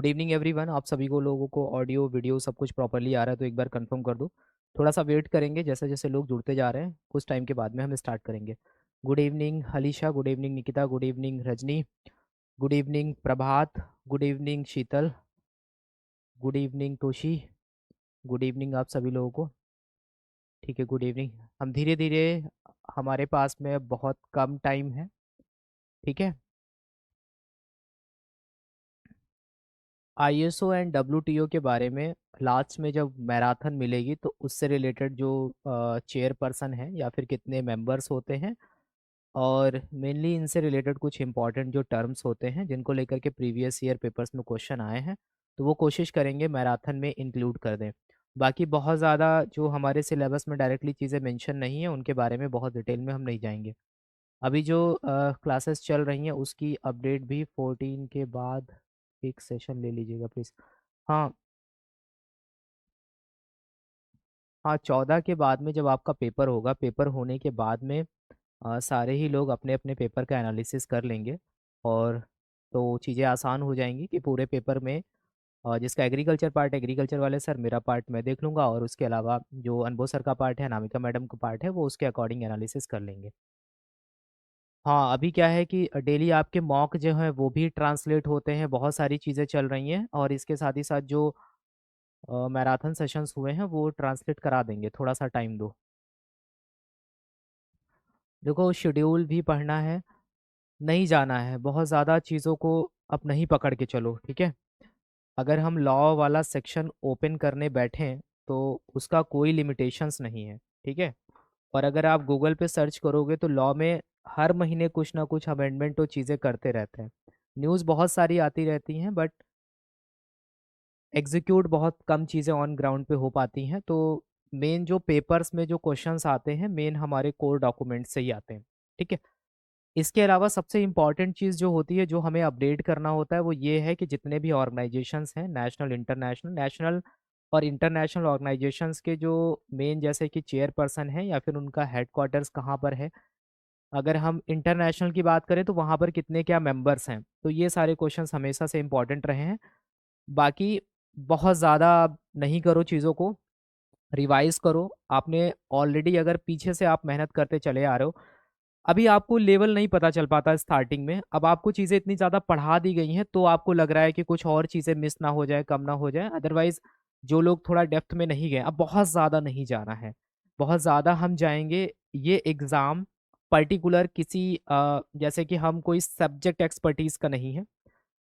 Good evening everyone. आप सभी को लोगों को ऑडियो वीडियो सब कुछ प्रॉपरली आ रहा है तो एक बार कंफर्म कर दो। थोड़ा सा वेट करेंगे, जैसे जैसे लोग जुड़ते जा रहे हैं कुछ टाइम के बाद में हम स्टार्ट करेंगे। Good evening Halisha, good evening Nikita, good evening Rajni, good evening Prabhat, good evening Sheetal, good evening Toshi, good evening आप सभी लोगों को। ठीक है, गुड इवनिंग। हम धीरे धीरे, हमारे पास में बहुत कम टाइम है। ठीक है। आईएसओ एंड डब्ल्यूटीओ के बारे में लास्ट में जब मैराथन मिलेगी तो उससे रिलेटेड जो चेयरपर्सन है या फिर कितने मेंबर्स होते हैं, और मेनली इनसे रिलेटेड कुछ इंपॉर्टेंट जो टर्म्स होते हैं जिनको लेकर के प्रीवियस ईयर पेपर्स में क्वेश्चन आए हैं, तो वो कोशिश करेंगे मैराथन में इंक्लूड कर दें। बाकी बहुत ज़्यादा जो हमारे सिलेबस में डायरेक्टली चीज़ें मेंशन नहीं है उनके बारे में बहुत डिटेल में हम नहीं जाएंगे। अभी जो क्लासेस चल रही हैं उसकी अपडेट भी 14 के बाद एक सेशन ले लीजिएगा प्लीज़। हाँ। हाँ, 14 के बाद में जब आपका पेपर होगा, पेपर होने के बाद में सारे ही लोग अपने अपने पेपर का एनालिसिस कर लेंगे, और तो चीज़ें आसान हो जाएंगी कि पूरे पेपर में जिसका एग्रीकल्चर पार्ट एग्रीकल्चर वाले सर, मेरा पार्ट मैं देख लूँगा, और उसके अलावा जो अनबो सर का पार्ट है, अनामिका मैडम का पार्ट है, वो उसके अकॉर्डिंग एनालिसिस कर लेंगे। हाँ, अभी क्या है कि डेली आपके मॉक जो है वो भी ट्रांसलेट होते हैं, बहुत सारी चीज़ें चल रही हैं, और इसके साथ ही साथ जो मैराथन सेशंस हुए हैं वो ट्रांसलेट करा देंगे, थोड़ा सा टाइम दो। देखो, शेड्यूल भी पढ़ना है, नहीं जाना है बहुत ज़्यादा चीज़ों को, अब नहीं पकड़ के चलो, ठीक है। अगर हम लॉ वाला सेक्शन ओपन करने बैठें तो उसका कोई लिमिटेशंस नहीं है, ठीक है। और अगर आप गूगल पे सर्च करोगे तो लॉ में हर महीने कुछ ना कुछ अमेंडमेंट और चीज़ें करते रहते हैं। न्यूज़ बहुत सारी आती रहती हैं, बट एग्जीक्यूट बहुत कम चीज़ें ऑन ग्राउंड पे हो पाती हैं। तो मेन जो पेपर्स में जो क्वेश्चंस आते हैं, मेन हमारे कोर डॉक्यूमेंट से ही आते हैं, ठीक है। इसके अलावा सबसे इम्पॉर्टेंट चीज़ जो होती है, जो हमें अपडेट करना होता है, वो ये है कि जितने भी ऑर्गेनाइजेशंस हैं, नेशनल इंटरनेशनल, नेशनल और इंटरनेशनल ऑर्गेनाइजेशंस के जो मेन जैसे कि चेयरपर्सन है या फिर उनका हेडक्वार्टर्स कहाँ पर है, अगर हम इंटरनेशनल की बात करें तो वहाँ पर कितने क्या मेंबर्स हैं, तो ये सारे क्वेश्चंस हमेशा से इम्पॉर्टेंट रहे हैं। बाकी बहुत ज़्यादा नहीं करो चीज़ों को, रिवाइज करो। आपने ऑलरेडी अगर पीछे से आप मेहनत करते चले आ रहे हो, अभी आपको लेवल नहीं पता चल पाता स्टार्टिंग में, अब आपको चीज़ें इतनी ज़्यादा पढ़ा दी गई हैं तो आपको लग रहा है कि कुछ और चीज़ें मिस ना हो जाए, कम ना हो जाए। अदरवाइज जो लोग थोड़ा डेप्थ में नहीं गए, अब बहुत ज़्यादा नहीं जाना है, बहुत ज़्यादा हम जाएंगे। ये एग्ज़ाम पर्टिकुलर किसी जैसे कि हम कोई सब्जेक्ट एक्सपर्टीज़ का नहीं है।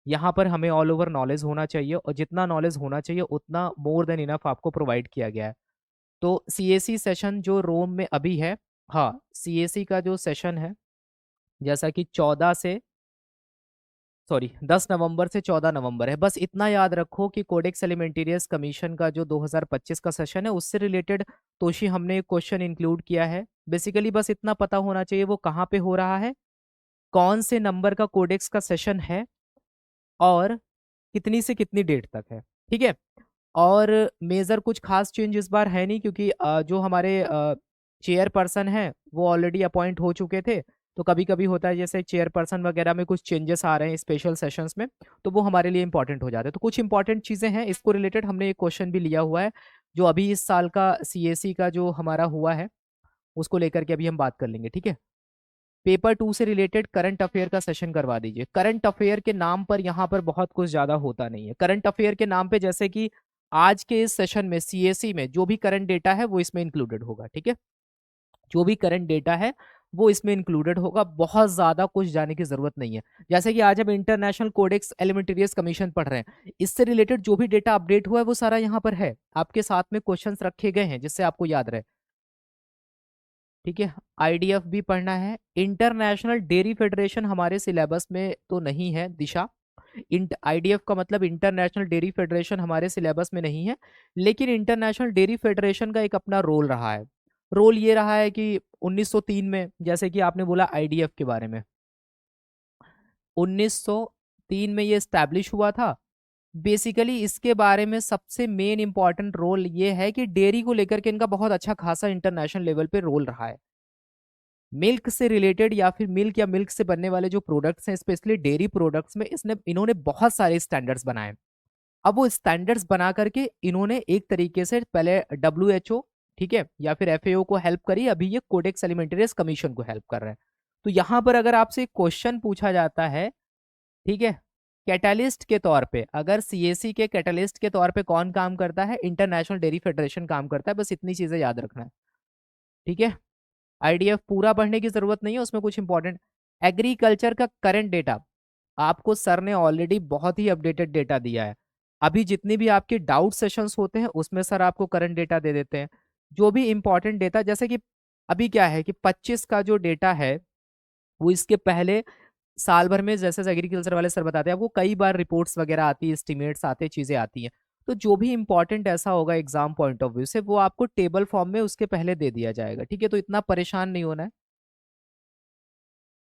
यहाँ पर हमें ऑल ओवर नॉलेज होना चाहिए, और जितना नॉलेज होना चाहिए उतना मोर देन इनफ आपको प्रोवाइड किया गया है। तो सीएसी सेशन जो रोम में अभी है, हाँ, सीएसी का जो सेशन है, जैसा कि 10 नवंबर से 14 नवंबर है। बस इतना याद रखो कि कोडेक्स एलिमेंटेरियस कमीशन का जो 2025 का सेशन है उससे रिलेटेड तोशी हमने एक क्वेश्चन इंक्लूड किया है। बेसिकली बस इतना पता होना चाहिए वो कहाँ पे हो रहा है, कौन से नंबर का कोडेक्स का सेशन है, और कितनी से कितनी डेट तक है, ठीक है। और मेजर कुछ खास चेंज इस बार है नहीं, क्योंकि जो हमारे चेयरपर्सन हैं वो ऑलरेडी अपॉइंट हो चुके थे। तो कभी कभी होता है जैसे चेयरपर्सन वगैरह में कुछ चेंजेस आ रहे हैं स्पेशल सेशंस में, तो वो हमारे लिए इंपॉर्टेंट हो जाते हैं। तो कुछ इंपॉर्टेंट चीज़ें हैं, इसको रिलेटेड हमने एक क्वेश्चन भी लिया हुआ है जो अभी इस साल का सीएसी का जो हमारा हुआ है उसको लेकर के अभी हम बात कर लेंगे, ठीक है। पेपर 2 से रिलेटेड करंट अफेयर का सेशन करवा दीजिए। करंट अफेयर के नाम पर यहाँ पर बहुत कुछ ज़्यादा होता नहीं है। करंट अफेयर के नाम पे जैसे कि आज के इस सेशन में सीएसी में जो भी करंट डेटा है वो इसमें इंक्लूडेड होगा, ठीक है। जो भी करंट डेटा है वो इसमें इंक्लूडेड होगा, बहुत ज़्यादा कुछ जाने की ज़रूरत नहीं है। जैसे कि आज हम इंटरनेशनल कोडेक्स एलिमेंटेरियस कमीशन पढ़ रहे हैं, इससे रिलेटेड जो भी डेटा अपडेट हुआ है वो सारा यहाँ पर है, आपके साथ में क्वेश्चंस रखे गए हैं जिससे आपको याद रहे, ठीक है। आईडीएफ भी पढ़ना है। इंटरनेशनल डेयरी फेडरेशन हमारे सिलेबस में तो नहीं है दिशा। आईडीएफ का मतलब इंटरनेशनल डेयरी फेडरेशन हमारे सिलेबस में नहीं है, लेकिन इंटरनेशनल डेयरी फेडरेशन का एक अपना रोल रहा है। रोल ये रहा है कि 1903 में, जैसे कि आपने बोला आईडीएफ के बारे में, 1903 में ये स्टैब्लिश हुआ था। बेसिकली इसके बारे में सबसे मेन इंपॉर्टेंट रोल ये है कि डेयरी को लेकर के इनका बहुत अच्छा खासा इंटरनेशनल लेवल पे रोल रहा है। मिल्क से रिलेटेड या फिर मिल्क या मिल्क से बनने वाले जो प्रोडक्ट्स हैं, स्पेशली डेयरी प्रोडक्ट्स में इसने इन्होंने बहुत सारे स्टैंडर्ड्स बनाए। अब वो स्टैंडर्ड्स बना करके इन्होंने एक तरीके से पहले WHO, ठीक है, या फिर FAO को हेल्प करी, अभी ये कोडेक्स एलिमेंटेरियस कमीशन को हेल्प कर रहे हैं। तो यहाँ पर अगर आपसे क्वेश्चन पूछा जाता है, ठीक है, कैटलिस्ट के तौर पे, अगर CAC के कैटलिस्ट के तौर पे कौन काम करता है, इंटरनेशनल डेयरी फेडरेशन काम करता है, बस इतनी चीजें याद रखना है, ठीक है। IDF पूरा पढ़ने की जरूरत नहीं है, उसमें कुछ इंपॉर्टेंट एग्रीकल्चर का करंट डेटा आपको सर ने ऑलरेडी बहुत ही अपडेटेड डेटा दिया है। अभी जितनी भी आपके डाउट सेशंस होते हैं उसमें सर आपको करंट डेटा दे देते हैं, जो भी इंपॉर्टेंट डेटा, जैसे कि अभी क्या है कि 25 का जो डेटा है वो इसके पहले साल भर में, जैसे एग्रीकल्चर वाले सर बताते हैं आपको, कई बार रिपोर्ट्स वगैरह आती है, एस्टिमेट्स आते हैं, चीजें आती हैं। तो जो भी इंपॉर्टेंट ऐसा होगा एग्जाम पॉइंट ऑफ व्यू से, वो आपको टेबल फॉर्म में उसके पहले दे दिया जाएगा, ठीक है, तो इतना परेशान नहीं होना है।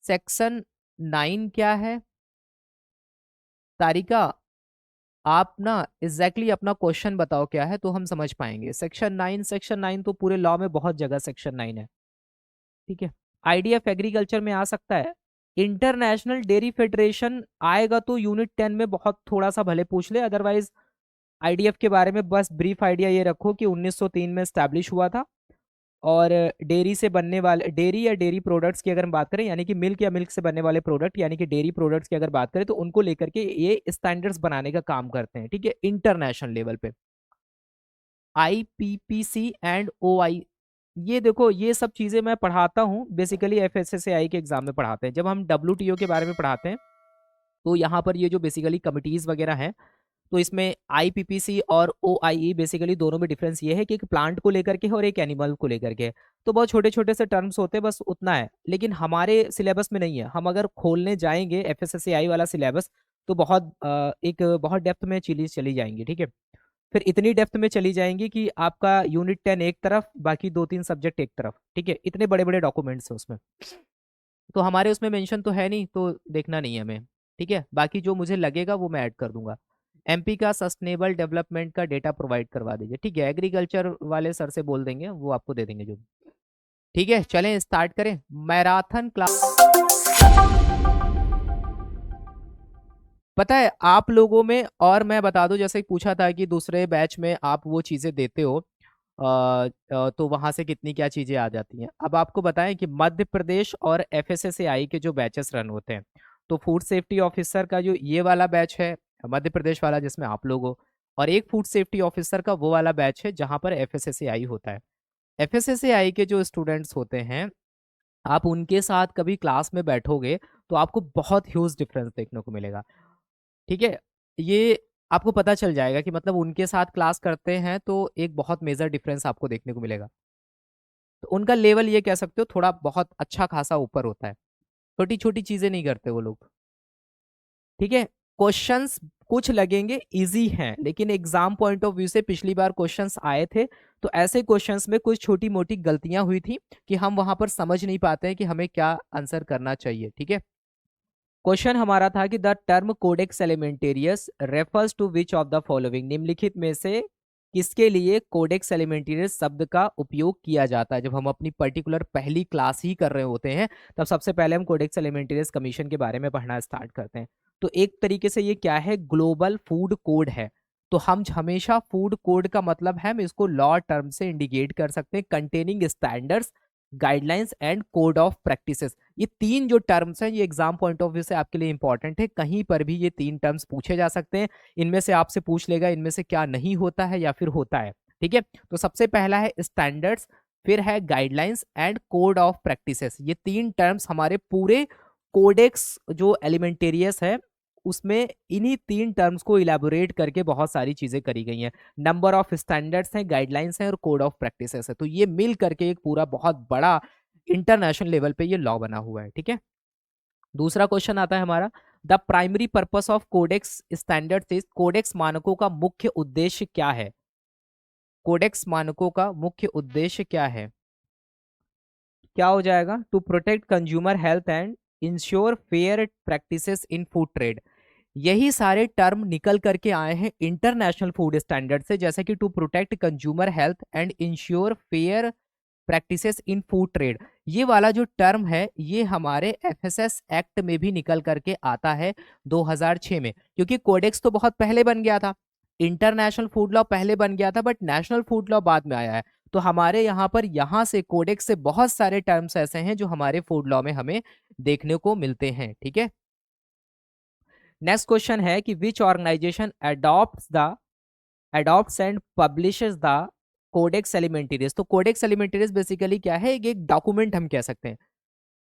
सेक्शन 9 क्या है तारिका, आप ना एग्जैक्टली अपना क्वेश्चन बताओ क्या है, तो हम समझ पाएंगे। सेक्शन 9 तो पूरे लॉ में बहुत जगह सेक्शन 9 है, ठीक है। IDF एग्रीकल्चर में आ सकता है, इंटरनेशनल डेयरी फेडरेशन आएगा तो यूनिट 10 में बहुत थोड़ा सा भले पूछ ले, अदरवाइज IDF के बारे में बस ब्रीफ आइडिया ये रखो कि 1903 में स्टैब्लिश हुआ था, और डेयरी से बनने वाले, डेयरी या डेयरी प्रोडक्ट्स की अगर हम बात करें, यानी कि मिल्क या मिल्क से बनने वाले प्रोडक्ट, यानी कि डेयरी प्रोडक्ट्स की अगर बात करें, तो उनको लेकर के ये स्टैंडर्ड्स बनाने का काम करते हैं, ठीक है, इंटरनेशनल लेवल पे। IPPC एंड OI, ये देखो ये सब चीजें मैं पढ़ाता हूँ बेसिकली, FSSAI के एग्जाम में पढ़ाते हैं। जब हम WTO के बारे में पढ़ाते हैं तो यहाँ पर ये जो बेसिकली कमिटीज वगैरह हैं, तो इसमें IPPC और OIE बेसिकली दोनों में डिफरेंस ये है कि एक प्लांट को लेकर के है और एक एनिमल को लेकर के है। तो बहुत छोटे छोटे से टर्म्स होते हैं, बस उतना है, लेकिन हमारे सिलेबस में नहीं है। हम अगर खोलने जाएंगे FSSAI वाला सिलेबस तो एक बहुत डेप्थ में चली जाएंगी, ठीक है। फिर इतनी डेप्थ में चली जाएंगी कि आपका यूनिट 10 एक तरफ, बाकी 2-3 सब्जेक्ट एक तरफ, ठीक है, इतने बड़े बड़े डॉक्यूमेंट्स हैं उसमें। तो हमारे उसमें मेंशन तो है नहीं, तो देखना नहीं है हमें, ठीक है। बाकी जो मुझे लगेगा वो मैं ऐड कर दूंगा। MP का सस्टेनेबल डेवलपमेंट का डेटा प्रोवाइड करवा दीजिए, ठीक है, एग्रीकल्चर वाले सर से बोल देंगे, वो आपको दे देंगे जो। ठीक है, चलें स्टार्ट करें मैराथन क्लास। पता है आप लोगों में, और मैं बता दूं, जैसे पूछा था कि दूसरे बैच में आप वो चीजें देते हो, तो वहां से कितनी क्या चीजें आ जाती हैं। अब आपको बताएं कि मध्य प्रदेश और FSSAI के जो बैचेस रन होते हैं, तो फूड सेफ्टी ऑफिसर का जो ये वाला बैच है मध्य प्रदेश वाला, जिसमें आप लोग हो, और एक फूड सेफ्टी ऑफिसर का वो वाला बैच है जहां पर FSSAI होता है। FSSAI के जो स्टूडेंट्स होते हैं, आप उनके साथ कभी क्लास में बैठोगे तो आपको बहुत ह्यूज डिफरेंस देखने को मिलेगा, ठीक है। ये आपको पता चल जाएगा कि मतलब उनके साथ क्लास करते हैं तो एक बहुत मेजर डिफरेंस आपको देखने को मिलेगा। तो उनका लेवल ये कह सकते हो थोड़ा बहुत अच्छा खासा ऊपर होता है, छोटी छोटी चीजें नहीं करते वो लोग, ठीक है। क्वेश्चंस कुछ लगेंगे इजी हैं, लेकिन एग्जाम पॉइंट ऑफ व्यू से पिछली बार क्वेश्चंस आए थे, तो ऐसे क्वेश्चंस में कुछ छोटी मोटी गलतियां हुई थी कि हम वहां पर समझ नहीं पाते हैं कि हमें क्या आंसर करना चाहिए, ठीक है। क्वेश्चन हमारा था कि the term Codex Alimentarius refers to which of the following, निम्नलिखित में से किसके लिए कोडेक्स एलिमेंटेरियस शब्द का उपयोग किया जाता है। जब हम अपनी पर्टिकुलर पहली क्लास ही कर रहे होते हैं तब सबसे पहले हम कोडेक्स एलिमेंटेरियस कमीशन के बारे में पढ़ना स्टार्ट करते हैं। तो एक तरीके से ये क्या है, ग्लोबल फूड कोड है। तो हम हमेशा फूड कोड का मतलब है, हम इसको लॉ टर्म से इंडिकेट कर सकते हैं, containing standards, guidelines and code of practices. ये तीन जो टर्म्स हैं ये एग्जाम पॉइंट ऑफ व्यू से आपके लिए इंपॉर्टेंट है, कहीं पर भी ये तीन टर्म्स पूछे जा सकते हैं। इनमें से आपसे पूछ लेगा इनमें से क्या नहीं होता है या फिर होता है, ठीक है। तो सबसे पहला है स्टैंडर्ड्स, फिर है guidelines and code of practices. ये तीन टर्म्स हमारे पूरे कोडेक्स जो एलिमेंटेरियस है उसमें इन्हीं तीन टर्म्स को इलेबोरेट करके बहुत सारी चीजें करी गई हैं। नंबर ऑफ स्टैंडर्ड्स हैं, गाइडलाइंस हैं और कोड ऑफ प्रैक्टिसेस है। तो ये मिल करके एक पूरा बहुत बड़ा इंटरनेशनल लेवल पे ये लॉ बना हुआ है, ठीक है। दूसरा क्वेश्चन आता है हमारा, the primary purpose of codex standards is, codex मानकों का मुख्य उद्देश्य क्या है। कोडेक्स मानकों का मुख्य उद्देश्य क्या है, क्या हो जाएगा, to protect consumer health and ensure fair practices in food trade. यही सारे टर्म निकल करके आए हैं इंटरनेशनल फूड स्टैंडर्ड से, जैसे कि to protect consumer health and ensure fair practices in food trade. ये वाला जो टर्म है ये हमारे FSS एक्ट में भी निकल करके आता है 2006 में, क्योंकि कोडेक्स तो बहुत पहले बन गया था। इंटरनेशनल फूड लॉ पहले बन गया था, बट नेशनल फूड लॉ बाद में आया है। तो हमारे यहाँ पर यहाँ से कोडेक्स से बहुत सारे टर्म्स ऐसे हैं जो हमारे फूड लॉ में हमें देखने को मिलते हैं। ठीक है, नेक्स्ट क्वेश्चन है कि which organization adopts and publishes the codex Alimentarius. तो कोडेक्स एलिमेंटेरियस बेसिकली क्या है, एक डॉक्यूमेंट हम कह सकते हैं।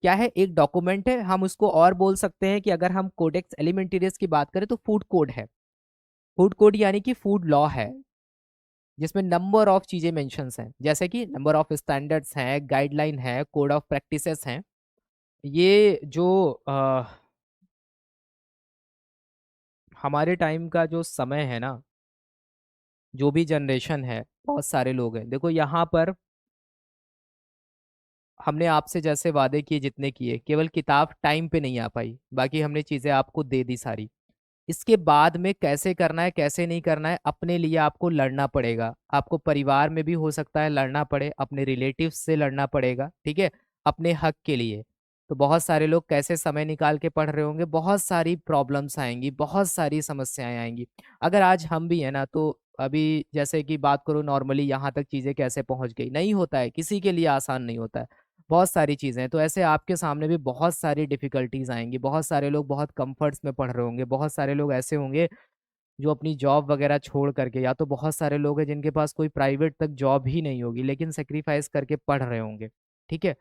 क्या है, एक डॉक्यूमेंट है। हम उसको और बोल सकते हैं कि अगर हम कोडेक्स एलिमेंटेरियस की बात करें तो फूड कोड है। फूड कोड यानी कि फूड लॉ है, जिसमें नंबर ऑफ चीजें मेंशंस हैं, जैसे कि नंबर ऑफ स्टैंडर्ड्स हैं, गाइडलाइन है, कोड ऑफ प्रैक्टिसेस हैं। ये जो हमारे टाइम का जो समय है ना, जो भी जनरेशन है, बहुत सारे लोग हैं। देखो यहाँ पर हमने आपसे जैसे वादे किए जितने किए, केवल किताब टाइम पे नहीं आ पाई, बाकी हमने चीजें आपको दे दी सारी। इसके बाद में कैसे करना है कैसे नहीं करना है, अपने लिए आपको लड़ना पड़ेगा। आपको परिवार में भी हो सकता है लड़ना पड़े, अपने रिलेटिव्स से लड़ना पड़ेगा, ठीक है, अपने हक के लिए। तो बहुत सारे लोग कैसे समय निकाल के पढ़ रहे होंगे, बहुत सारी प्रॉब्लम्स आएंगी, बहुत सारी समस्याएं आएंगी। अगर आज हम भी है ना, तो अभी जैसे कि बात करो नॉर्मली यहाँ तक चीज़ें कैसे पहुँच गई, नहीं होता है, किसी के लिए आसान नहीं होता है। बहुत सारी चीज़ें हैं, तो ऐसे आपके सामने भी बहुत सारी डिफ़िकल्टीज़ आएँगी। बहुत सारे लोग बहुत कम्फ़र्ट्स में पढ़ रहे होंगे, बहुत सारे लोग ऐसे होंगे जो अपनी जॉब वग़ैरह छोड़ करके, या तो बहुत सारे लोग हैं जिनके पास कोई प्राइवेट तक जॉब ही नहीं होगी, लेकिन सैक्रिफ़ाइस करके पढ़ रहे होंगे, ठीक है?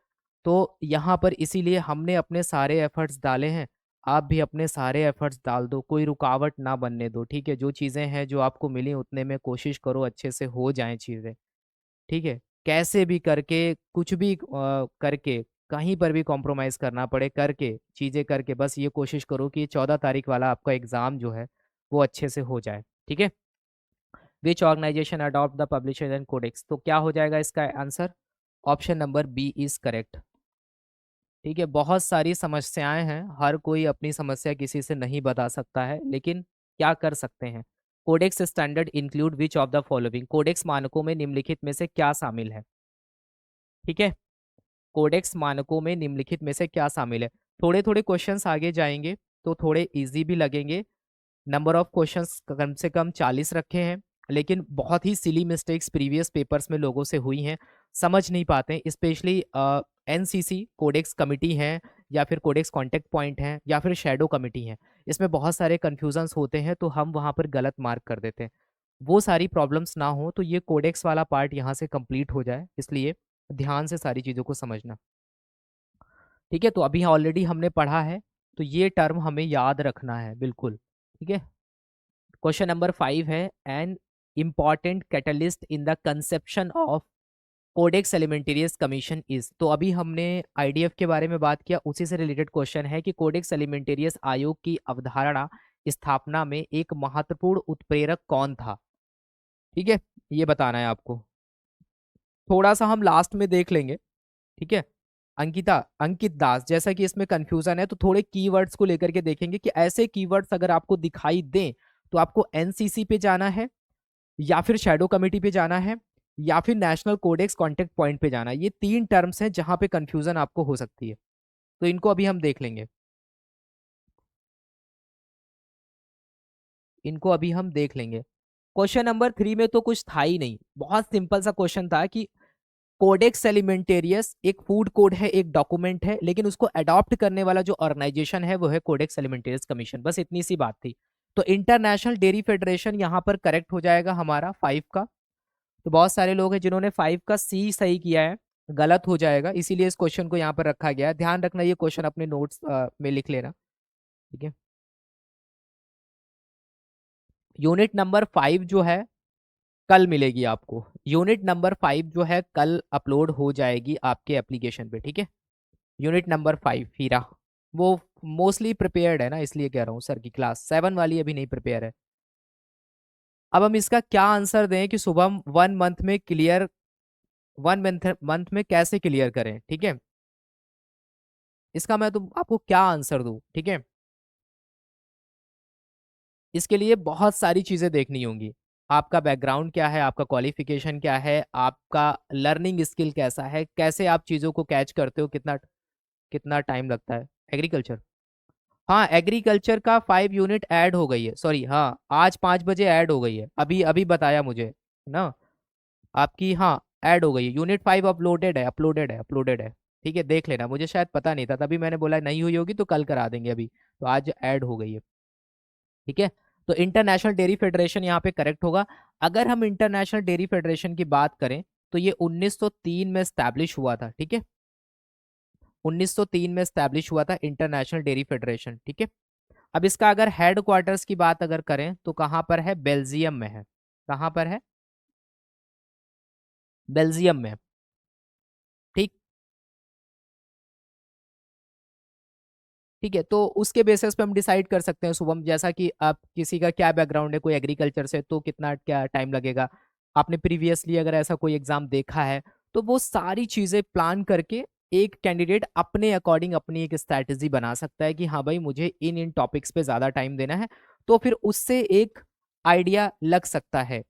तो यहाँ पर इसीलिए हमने अपने सारे एफ़र्ट्स डाले हैं, आप भी अपने सारे एफ़र्ट्स डाल दो, कोई रुकावट ना बनने दो, ठीक है? जो चीज़ें हैं, जो आपको मिली उतने में कोशिश करो अच्छे से हो जाएँ चीज़ें। ठीक है? कैसे भी करके, कुछ भी करके, कहीं पर भी कॉम्प्रोमाइज़ करना पड़े, करके, चीज़ें करके बस ये कोशिश करो कि 14 तारीख वाला आपका एग्ज़ाम जो है, वो अच्छे से हो जाए। ठीक है? Which organization adopt the publishers and codex. तो क्या हो जाएगा इसका answer? Option number B is correct. ठीक है? बहुत सारी समस्याएँ हैं, हर कोई अपनी समस्या किसी से नहीं बता सकता है, लेकिन क्या कर सकते हैं? Codex standard include which of the following. Codex मानकों में निम्नलिखित में से क्या शामिल है? ठीक है? कोडेक्स मानकों में निम्नलिखित में से क्या शामिल है? थोड़े-थोड़े क्वेश्चंस आगे जाएँगे, तो थोड़े ईज़ी भी लगेंगे। नंबर ऑफ क्वेश्चंस कम से कम 40 रखे हैं, लेकिन बहुत ही सिली मिस्टेक्स प्रीवियस पेपर्स में लोगों से हुई हैं, समझ नहीं पाते हैं। स्पेशली एनसीसी कोडेक्स कमिटी है, या फिर कोडेक्स कॉन्टैक्ट पॉइंट है, या फिर शैडो कमिटी है। इसमें बहुत सारे कन्फ्यूज़न्स होते हैं, तो हम वहाँ पर गलत मार्क कर देते हैं। वो सारी प्रॉब्लम्स ना हो, तो ये कोडेक्स वाला पार्ट यहाँ से कंप्लीट हो जाए, इसलिए ध्यान से सारी चीज़ों को समझना। ठीक है, तो अभी ऑलरेडी हमने पढ़ा है, तो ये टर्म हमें याद रखना है बिल्कुल। ठीक है, क्वेश्चन नंबर 5 है, an important catalyst in the conception of Codex Alimentarius Commission is. तो अभी हमने आईडीएफ के बारे में बात किया, उसी से रिलेटेड क्वेश्चन है कि कोडेक्स एलिमेंटेरियस आयोग की अवधारणा स्थापना में एक महत्वपूर्ण उत्प्रेरक कौन था। ठीक है, ये बताना है आपको। थोड़ा सा हम लास्ट में देख लेंगे, ठीक है। अंकित दास, जैसा कि इसमें कंफ्यूजन है, तो थोड़े कीवर्ड्स को लेकर के देखेंगे कि ऐसे कीवर्ड्स अगर आपको दिखाई दें, तो आपको एनसीसी पे जाना है, या फिर शैडो कमेटी पे जाना है, या फिर नेशनल कोडेक्स कॉन्टेक्ट पॉइंट पे जाना है। ये 3 टर्म्स हैं जहां पे कंफ्यूजन आपको हो सकती है, तो इनको अभी हम देख लेंगे। इनको अभी हम देख लेंगे। क्वेश्चन नंबर 3 में तो कुछ था ही नहीं, बहुत सिंपल सा क्वेश्चन था कि कोडेक्स एलिमेंटेरियस एक फूड कोड है, एक डॉक्यूमेंट है, लेकिन उसको अडॉप्ट करने वाला जो ऑर्गेनाइजेशन है वो है कोडेक्स एलिमेंटेरियस कमीशन। बस इतनी सी बात थी। तो इंटरनेशनल डेयरी फेडरेशन यहाँ पर करेक्ट हो जाएगा हमारा 5 का। तो बहुत सारे लोग हैं जिन्होंने 5 का सी सही किया है, गलत हो जाएगा, इसीलिए इस क्वेश्चन को यहाँ पर रखा गया है। ध्यान रखना, ये क्वेश्चन अपने नोट्स में लिख लेना। ठीक है, यूनिट नंबर 5 जो है कल मिलेगी आपको। यूनिट नंबर 5 जो है कल अपलोड हो जाएगी आपके एप्लीकेशन पे। ठीक है, यूनिट नंबर 5 हीरा, वो मोस्टली प्रिपेयर्ड है ना, इसलिए कह रहा हूँ सर की क्लास 7 वाली अभी नहीं प्रिपेयर है। अब हम इसका क्या आंसर दें कि शुभम 1 मंथ में क्लियर, 1 मंथ मंथ में कैसे क्लियर करें। ठीक है, इसका मैं तो आपको क्या आंसर दूं। ठीक है, इसके लिए बहुत सारी चीजें देखनी होंगी। आपका बैकग्राउंड क्या है, आपका क्वालिफिकेशन क्या है, आपका लर्निंग स्किल कैसा है, कैसे आप चीज़ों को कैच करते हो, कितना कितना टाइम लगता है। एग्रीकल्चर, हाँ, एग्रीकल्चर का 5 यूनिट ऐड हो गई है, सॉरी, हाँ आज 5 बजे ऐड हो गई है, अभी अभी बताया मुझे ना आपकी, हाँ ऐड हो गई है, यूनिट 5 अपलोडेड है, अपलोडेड है, अपलोडेड है। ठीक है, देख लेना, मुझे शायद पता नहीं था, तभी मैंने बोला नहीं हुई होगी तो कल करा देंगे, अभी तो आज ऐड हो गई है। ठीक है, तो इंटरनेशनल डेयरी फेडरेशन यहाँ पे करेक्ट होगा। अगर हम इंटरनेशनल डेयरी फेडरेशन की बात करें तो ये 1903 में स्टैब्लिश हुआ था। ठीक है, 1903 में स्टैब्लिश हुआ था इंटरनेशनल डेयरी फेडरेशन। ठीक है, अब इसका अगर हेड क्वार्टर्स की बात अगर करें तो कहाँ पर है, बेल्जियम में है। कहाँ पर है, बेल्जियम में। ठीक, ठीक है, तो उसके बेसिस पे हम डिसाइड कर सकते हैं शुभम, जैसा कि आप किसी का क्या बैकग्राउंड है, कोई एग्रीकल्चर से, तो कितना क्या टाइम लगेगा, आपने प्रीवियसली अगर ऐसा कोई एग्जाम देखा है, तो वो सारी चीजें प्लान करके एक कैंडिडेट अपने अकॉर्डिंग अपनी एक स्ट्रैटेजी बना सकता है कि हाँ भाई मुझे इन इन टॉपिक्स पे ज्यादा टाइम देना है, तो फिर उससे एक आइडिया लग सकता है।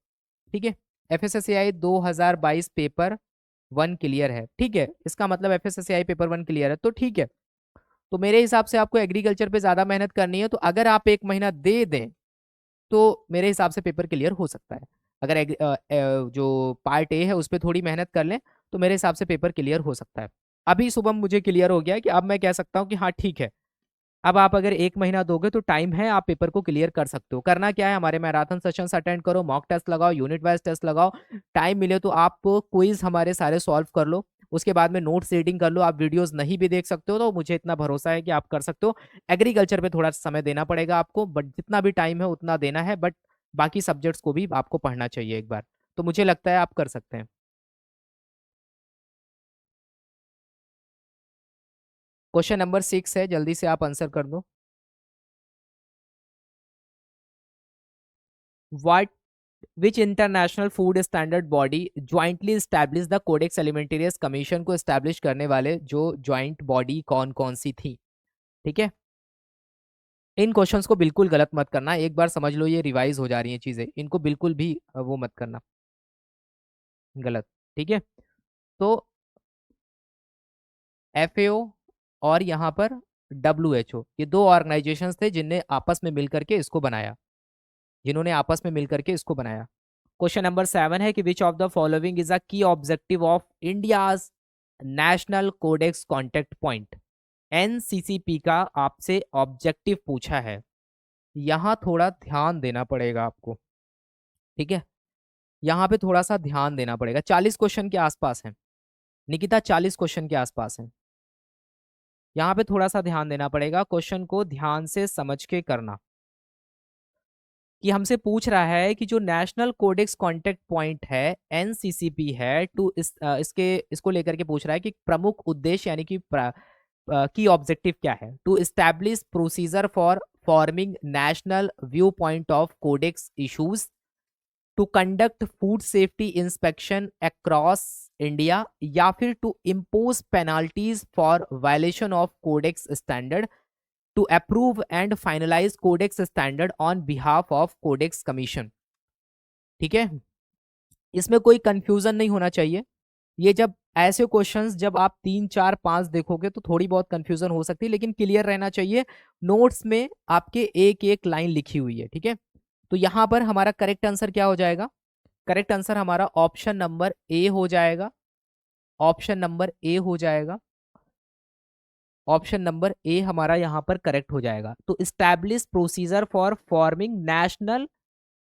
ठीक है, एफएसएसएआई 2022 पेपर 1 क्लियर है। ठीक है, इसका मतलब एफएसएसएआई पेपर 1 क्लियर है, तो ठीक है। तो मेरे हिसाब से आपको एग्रीकल्चर पे ज्यादा मेहनत करनी है, तो अगर आप 1 महीना दे दें तो मेरे हिसाब से पेपर क्लियर हो सकता है। अगर जो पार्ट ए है उस पर थोड़ी मेहनत कर लें तो मेरे हिसाब से पेपर क्लियर हो सकता है। अभी सुबह मुझे क्लियर हो गया है कि अब मैं कह सकता हूँ कि हाँ ठीक है, अब आप अगर 1 महीना दोगे तो टाइम है, आप पेपर को क्लियर कर सकते हो। करना क्या है, हमारे मैराथन सेशंस अटेंड करो, मॉक टेस्ट लगाओ, यूनिट वाइज टेस्ट लगाओ, टाइम मिले तो आप क्विज हमारे सारे सॉल्व कर लो, उसके बाद में नोट्स रीडिंग कर लो। आप वीडियोस नहीं भी देख सकते हो तो मुझे इतना भरोसा है कि आप कर सकते हो। एग्रीकल्चर पे थोड़ा समय देना पड़ेगा आपको, बट जितना भी टाइम है उतना देना है, बट बाकी सब्जेक्ट्स को भी आपको पढ़ना चाहिए एक बार, तो मुझे लगता है आप कर सकते हैं। क्वेश्चन नंबर 6 है, जल्दी से आप आंसर कर दो। What which international food standard body jointly established the Codex Alimentarius Commission को establish करने वाले जो joint body कौन कौन सी थी। ठीक है, इन क्वेश्चंस को बिल्कुल गलत मत करना, एक बार समझ लो ये रिवाइज हो जा रही हैं चीजें, इनको बिल्कुल भी वो मत करना गलत। ठीक है, तो FAO और यहाँ पर WHO, ये दो ऑर्गेनाइजेशंस थे जिनने आपस में मिलकर के इसको बनाया, जिन्होंने आपस में मिलकर के इसको बनाया। क्वेश्चन नंबर 7 है कि which of the following is a key objective of India's national codex contact point. NCCP का आपसे ऑब्जेक्टिव पूछा है, यहां थोड़ा ध्यान देना पड़ेगा आपको। ठीक है, यहाँ पे थोड़ा सा ध्यान देना पड़ेगा, 40 क्वेश्चन के आसपास है निकिता, 40 क्वेश्चन के आसपास है। यहाँ पे थोड़ा सा ध्यान देना पड़ेगा, क्वेश्चन को ध्यान से समझ के करना। कि हमसे पूछ रहा है कि जो नेशनल कोडेक्स कांटेक्ट पॉइंट है, एनसीसीपी है, इसको लेकर के पूछ रहा है कि प्रमुख उद्देश्य यानी कि की ऑब्जेक्टिव क्या है। To establish procedure for forming national view point of codex issues, to conduct food safety inspection across India, या फिर to impose penalties for violation of codex standard, to approve and finalise codex standard on behalf of codex commission. ठीक है, इसमें कोई confusion नहीं होना चाहिए। ये जब ऐसे क्वेश्चंस जब आप 3 4 5 देखोगे तो थोड़ी बहुत कंफ्यूजन हो सकती है, लेकिन क्लियर रहना चाहिए। नोट्स में आपके एक एक लाइन लिखी हुई है। ठीक है, तो यहां पर हमारा करेक्ट आंसर क्या हो जाएगा, करेक्ट आंसर हमारा ऑप्शन नंबर ए हो जाएगा, ऑप्शन नंबर ए हो जाएगा, ऑप्शन नंबर ए हमारा यहाँ पर करेक्ट हो जाएगा। तो establish procedure for forming national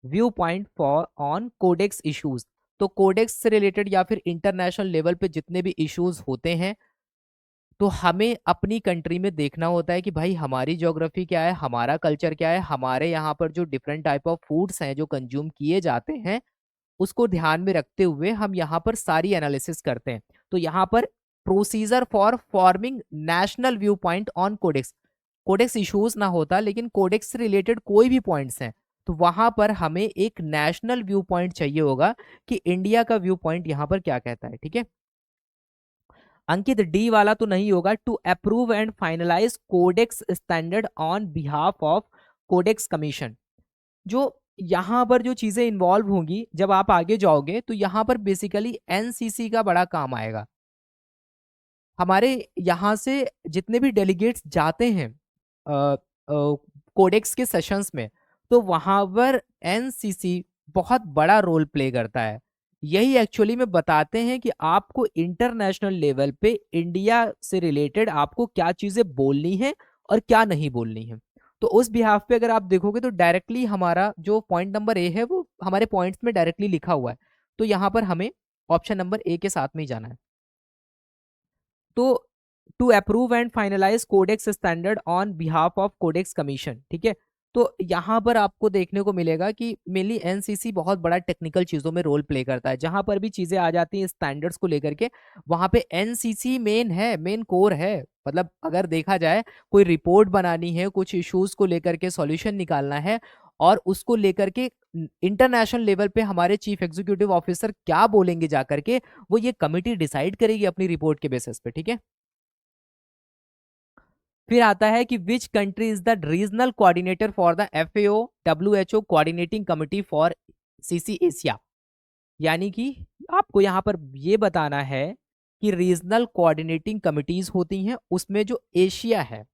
view point for on codex issues, तो कोडेक्स से रिलेटेड या फिर इंटरनेशनल लेवल पे जितने भी इश्यूज होते हैं, तो हमें अपनी कंट्री में देखना होता है कि भाई हमारी ज्योग्राफी क्या है, हमारा कल्चर क्या है, हमारे यहाँ पर जो डिफरेंट टाइप ऑफ फूड्स हैं जो कंज्यूम किए जाते हैं, उसको ध्यान में रखते हुए हम यहाँ पर सारी एनालिसिस करते हैं। तो यहाँ पर procedure for forming national view point on codex, codex issues ना होता लेकिन कोडेक्स से रिलेटेड कोई भी पॉइंट्स हैं, तो वहां पर हमें एक नेशनल व्यू पॉइंट चाहिए होगा कि इंडिया का व्यू पॉइंट यहाँ पर क्या कहता है। ठीक है, अंकित डी वाला तो नहीं होगा, to approve and finalise codex standard on behalf of codex commission. जो यहाँ पर जो चीजें इन्वॉल्व होंगी जब आप आगे जाओगे, तो यहाँ पर बेसिकली एनसीसी का बड़ा काम आएगा। हमारे यहाँ से जितने भी डेलीगेट्स जाते हैं कोडेक्स के सेशंस में, तो वहां पर एनसीसी बहुत बड़ा रोल प्ले करता है। यही एक्चुअली में बताते हैं कि आपको इंटरनेशनल लेवल पे इंडिया से रिलेटेड आपको क्या चीजें बोलनी है और क्या नहीं बोलनी है। तो उस बिहाफ पे अगर आप देखोगे तो डायरेक्टली हमारा जो पॉइंट नंबर ए है वो हमारे पॉइंट्स में डायरेक्टली लिखा हुआ है। तो यहाँ पर हमें ऑप्शन नंबर ए के साथ में ही जाना है। तो to approve and finalise codex standard on behalf of codex commission, ठीक है। तो यहाँ पर आपको देखने को मिलेगा कि मेनली एनसीसी बहुत बड़ा टेक्निकल चीजों में रोल प्ले करता है। जहां पर भी चीजें आ जाती हैं स्टैंडर्ड्स को लेकर के, वहां पे एनसीसी मेन है, मेन कोर है। मतलब अगर देखा जाए कोई रिपोर्ट बनानी है, कुछ इश्यूज को लेकर के सॉल्यूशन निकालना है और उसको लेकर के इंटरनेशनल लेवल पे हमारे चीफ एग्जीक्यूटिव ऑफिसर क्या बोलेंगे जाकर के, वो ये कमिटी डिसाइड करेगी अपनी रिपोर्ट के बेसिस पे, ठीक है। फिर आता है कि which country is the regional coordinator for the FAO WHO coordinating committee for CC Asia. यानी कि आपको यहां पर ये बताना है कि रीजनल कोऑर्डिनेटिंग कमिटीज होती हैं, उसमें जो एशिया है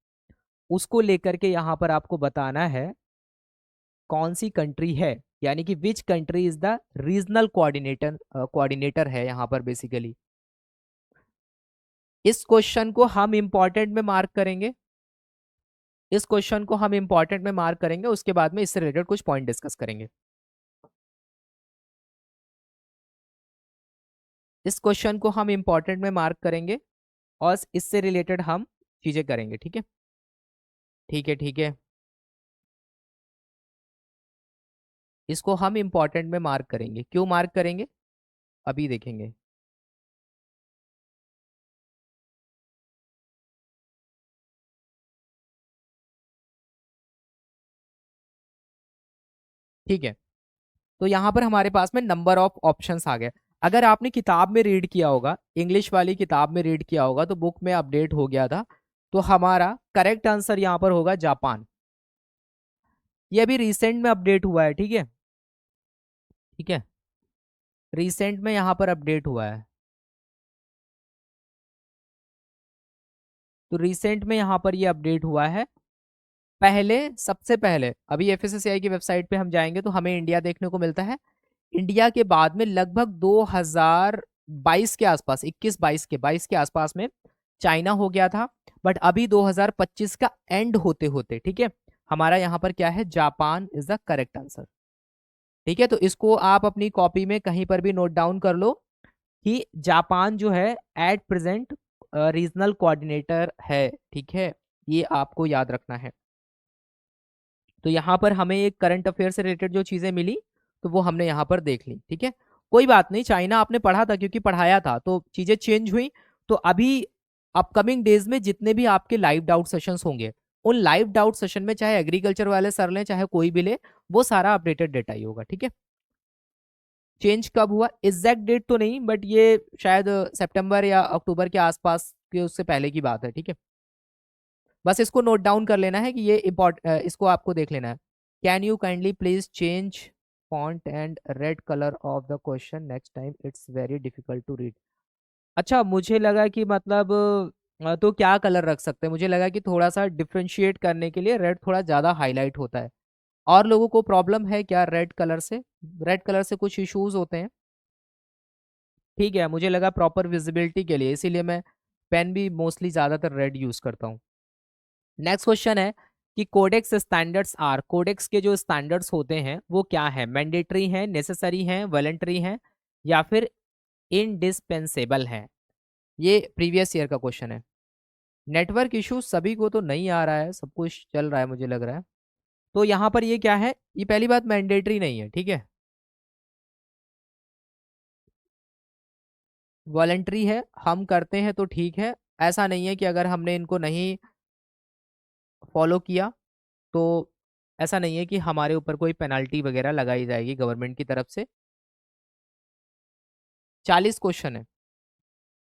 उसको लेकर के यहां पर आपको बताना है कौन सी कंट्री है। यानी कि which country is the regional coordinator है यहां पर बेसिकली। इस क्वेश्चन को हम इंपॉर्टेंट में मार्क करेंगे, इस क्वेश्चन को हम इंपॉर्टेंट में मार्क करेंगे, उसके बाद में इससे रिलेटेड कुछ पॉइंट डिस्कस करेंगे। इस क्वेश्चन को हम इंपॉर्टेंट में मार्क करेंगे और इससे रिलेटेड हम चीजें करेंगे, ठीक है। ठीक है, ठीक है, इसको हम इंपॉर्टेंट में मार्क करेंगे। क्यों मार्क करेंगे अभी देखेंगे। ठीक है, तो यहाँ पर हमारे पास में नंबर ऑफ ऑप्शंस आ गए। अगर आपने किताब में रीड किया होगा, इंग्लिश वाली किताब में रीड किया होगा, तो बुक में अपडेट हो गया था। तो हमारा करेक्ट आंसर यहाँ पर होगा जापान। ये अभी रिसेंट में अपडेट हुआ है, ठीक है। ठीक है, रिसेंट में यहाँ पर अपडेट हुआ है। तो रिसेंट में यहाँ पर ये अपडेट हुआ है। पहले, सबसे पहले अभी एफएसएसएआई की वेबसाइट पे हम जाएंगे तो हमें इंडिया देखने को मिलता है। इंडिया के बाद में लगभग 2022 के आसपास, 21-22 के आसपास में चाइना हो गया था। बट अभी 2025 का एंड होते होते, ठीक है, हमारा यहाँ पर क्या है, Japan is the correct answer. ठीक है, तो इसको आप अपनी कॉपी में कहीं पर भी नोट डाउन कर लो कि जापान जो है एट प्रेजेंट रीजनल कोऑर्डिनेटर है, ठीक है। ये आपको याद रखना है। तो यहाँ पर हमें एक करंट अफेयर से रिलेटेड जो चीजें मिली तो वो हमने यहाँ पर देख ली, ठीक है। कोई बात नहीं, चाइना आपने पढ़ा था क्योंकि पढ़ाया था, तो चीजें चेंज हुई। तो अभी अपकमिंग डेज में जितने भी आपके लाइव डाउट सेशंस होंगे, उन लाइव डाउट सेशन में चाहे एग्रीकल्चर वाले सर लें चाहे कोई भी ले, वो सारा अपडेटेड डेटा ही होगा, ठीक है। चेंज कब हुआ एग्जैक्ट डेट तो नहीं, बट ये शायद सितंबर या अक्टूबर के आसपास के उससे पहले की बात है, ठीक है। बस इसको नोट डाउन कर लेना है कि ये इसको आपको देख लेना है। Can you kindly please change font and red colour of the question next time, it's very difficult to read. अच्छा, मुझे लगा कि मतलब तो क्या कलर रख सकते हैं, मुझे लगा कि थोड़ा सा डिफ्रेंशिएट करने के लिए रेड थोड़ा ज़्यादा हाईलाइट होता है। और लोगों को प्रॉब्लम है क्या रेड कलर से, रेड कलर से कुछ इश्यूज होते हैं। ठीक है, मुझे लगा प्रॉपर विजिबिलिटी के लिए, इसीलिए मैं पेन भी मोस्टली ज़्यादातर रेड यूज़ करता हूँ। नेक्स्ट क्वेश्चन है कि कोडेक्स स्टैंडर्ड्स आर, कोडेक्स के जो स्टैंडर्ड्स होते हैं वो क्या है, मैंडेटरी हैं, नेसेसरी हैं, वॉलंटरी हैं, या फिर इनडिस्पेंसेबल हैं। ये प्रीवियस ईयर का क्वेश्चन है। नेटवर्क इशू सभी को तो नहीं आ रहा है, सब कुछ चल रहा है मुझे लग रहा है। तो यहाँ पर ये क्या है, ये पहली बात मैंडेटरी नहीं है, ठीक है, वॉलंटरी है, हम करते हैं तो ठीक है। ऐसा नहीं है कि अगर हमने इनको नहीं फॉलो किया तो ऐसा नहीं है कि हमारे ऊपर कोई पेनल्टी वगैरह लगाई जाएगी गवर्नमेंट की तरफ से। 40 क्वेश्चन है,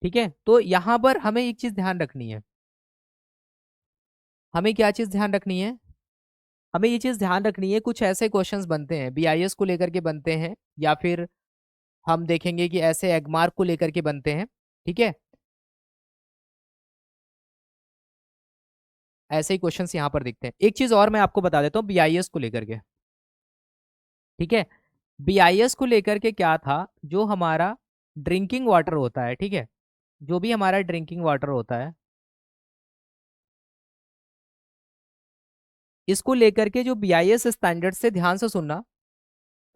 ठीक है। तो यहाँ पर हमें एक चीज ध्यान रखनी है, हमें क्या चीज ध्यान रखनी है, हमें ये चीज ध्यान रखनी है, कुछ ऐसे क्वेश्चंस बनते हैं बीआईएस को लेकर के बनते हैं, या फिर हम देखेंगे कि ऐसे एगमार्क को लेकर के बनते हैं, ठीक है। ऐसे ही क्वेश्चंस यहाँ पर दिखते हैं। एक चीज और मैं आपको बता देता हूँ बीआईएस को लेकर के, ठीक है। बीआईएस को लेकर के क्या था, जो हमारा ड्रिंकिंग वाटर होता है, ठीक है, जो भी हमारा ड्रिंकिंग वाटर होता है, इसको लेकर के जो बीआईएस स्टैंडर्ड से, ध्यान से सुनना,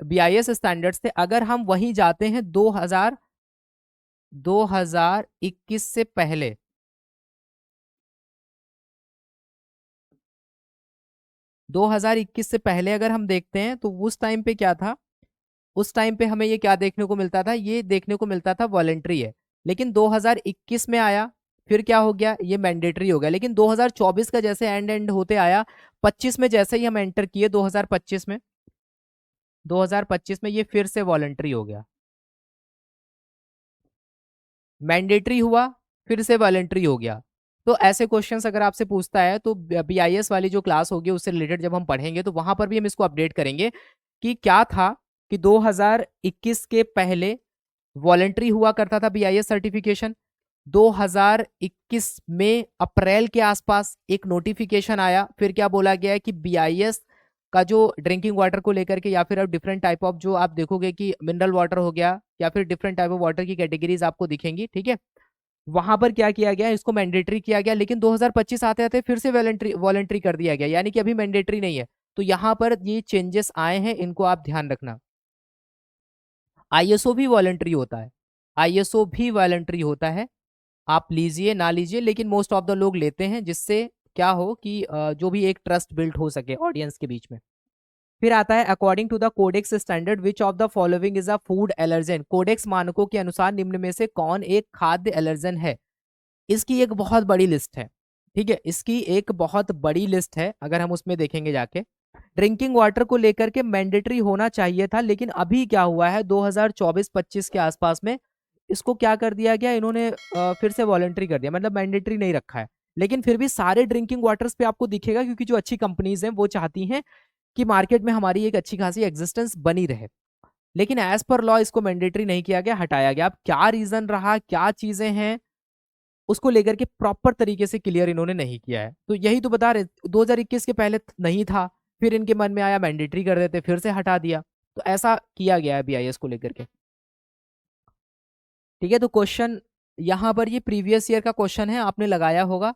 बीआईएस स्टैंडर्ड से अगर हम वहीं जाते हैं 2021 से पहले, 2021 से पहले अगर हम देखते हैं तो उस टाइम पे क्या था, उस टाइम पे हमें ये क्या देखने को मिलता था, ये देखने को मिलता था वॉलेंट्री है। लेकिन 2021 में आया, फिर क्या हो गया, ये मैंडेटरी हो गया। लेकिन 2024 का जैसे एंड एंड होते आया, 25 में जैसे ही हम एंटर किए 2025 में, 2025 में ये फिर से वॉलेंट्री हो गया, मैंडेटरी हुआ, फिर से वॉलेंट्री हो गया। तो ऐसे क्वेश्चंस अगर आपसे पूछता है तो बीआईएस वाली जो क्लास होगी उससे रिलेटेड जब हम पढ़ेंगे तो वहां पर भी हम इसको अपडेट करेंगे कि क्या था कि 2021 के पहले वॉलेंट्री हुआ करता था बीआईएस सर्टिफिकेशन। 2021 में अप्रैल के आसपास एक नोटिफिकेशन आया, फिर क्या बोला गया है कि बीआईएस का जो ड्रिंकिंग वाटर को लेकर के, या फिर अब डिफरेंट टाइप ऑफ जो आप देखोगे कि मिनरल वाटर हो गया, या फिर डिफरेंट टाइप ऑफ वाटर की कैटेगरीज आपको दिखेंगी, ठीक है, वहां पर क्या किया गया, इसको मैंडेटरी किया गया। लेकिन 2025 आते आते फिर से वॉलेंट्री वॉलेंट्री कर दिया गया, यानी कि अभी मैंडेटरी नहीं है। तो यहाँ पर ये चेंजेस आए हैं, इनको आप ध्यान रखना। आईएसओ भी वॉलेंट्री होता है, आईएसओ भी वॉलेंट्री होता है, आप लीजिए ना लीजिए, लेकिन मोस्ट ऑफ द लोग लेते हैं, जिससे क्या हो कि जो भी एक ट्रस्ट बिल्ड हो सके ऑडियंस के बीच में। फिर आता है according to the codex standard which of the following is a food allergen. Codex मानकों के अनुसार निम्न में से कौन एक खाद्य एलर्जन है। इसकी एक बहुत बड़ी लिस्ट है, ठीक है, इसकी एक बहुत बड़ी लिस्ट है। अगर हम उसमें देखेंगे जाके, ड्रिंकिंग वाटर को लेकर के मैंडेटरी होना चाहिए था, लेकिन अभी क्या हुआ है 2024-25 के आसपास में इसको क्या कर दिया गया, इन्होंने फिर से वॉलंटरी कर दिया, मतलब मैंडेटरी नहीं रखा है। लेकिन फिर भी सारे ड्रिंकिंग वाटर्स पे आपको दिखेगा, क्योंकि जो अच्छी कंपनीज हैं वो चाहती हैं कि मार्केट में हमारी एक अच्छी खासी एग्जिस्टेंस बनी रहे। लेकिन एज पर लॉ इसको मैंडेटरी नहीं किया गया, हटाया गया। अब क्या रीजन रहा, क्या चीजें हैं, उसको लेकर के प्रॉपर तरीके से क्लियर इन्होंने नहीं किया है। तो यही तो बता रहे, 2021 के पहले नहीं था, फिर इनके मन में आया मैंडेटरी कर देते, फिर से हटा दिया। तो ऐसा किया गया है बीआईएस को लेकर के, ठीक है। तो क्वेश्चन यहाँ पर ये प्रीवियस ईयर का क्वेश्चन है, आपने लगाया होगा,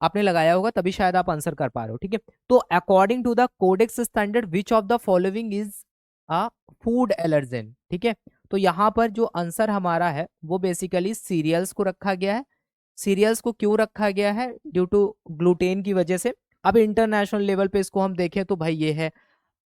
आपने लगाया होगा तभी शायद आप आंसर कर पा रहे हो, ठीक है। तो according to the codex standard which of the following is a food allergen, ठीक है। तो यहाँ पर जो आंसर हमारा है वो बेसिकली सीरियल्स को रखा गया है। सीरियल्स को क्यों रखा गया है, ड्यू टू ग्लूटेन की वजह से। अब इंटरनेशनल लेवल पे इसको हम देखें तो भाई ये है,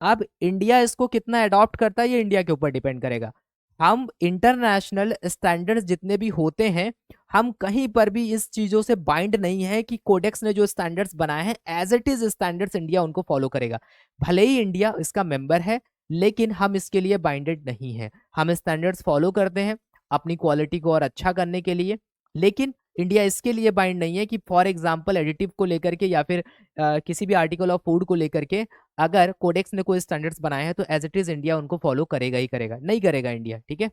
अब इंडिया इसको कितना अडॉप्ट करता है ये इंडिया के ऊपर डिपेंड करेगा। हम इंटरनेशनल स्टैंडर्ड्स जितने भी होते हैं, हम कहीं पर भी इस चीजों से बाइंड नहीं है कि कोडेक्स ने जो स्टैंडर्ड्स बनाए हैं as it is standards India उनको फॉलो करेगा। भले ही इंडिया इसका मेंबर है, लेकिन हम इसके लिए बाइंडेड नहीं है। हम स्टैंडर्ड्स फॉलो करते हैं अपनी क्वालिटी को और अच्छा करने के लिए, लेकिन इंडिया इसके लिए बाइंड नहीं है कि फॉर एग्जाम्पल एडिटिव को लेकर के, या फिर किसी भी आर्टिकल ऑफ फूड को लेकर के अगर कोडेक्स ने कोई स्टैंडर्ड्स बनाए हैं तो एज इट इज इंडिया उनको फॉलो करेगा ही करेगा, नहीं करेगा इंडिया, ठीक है।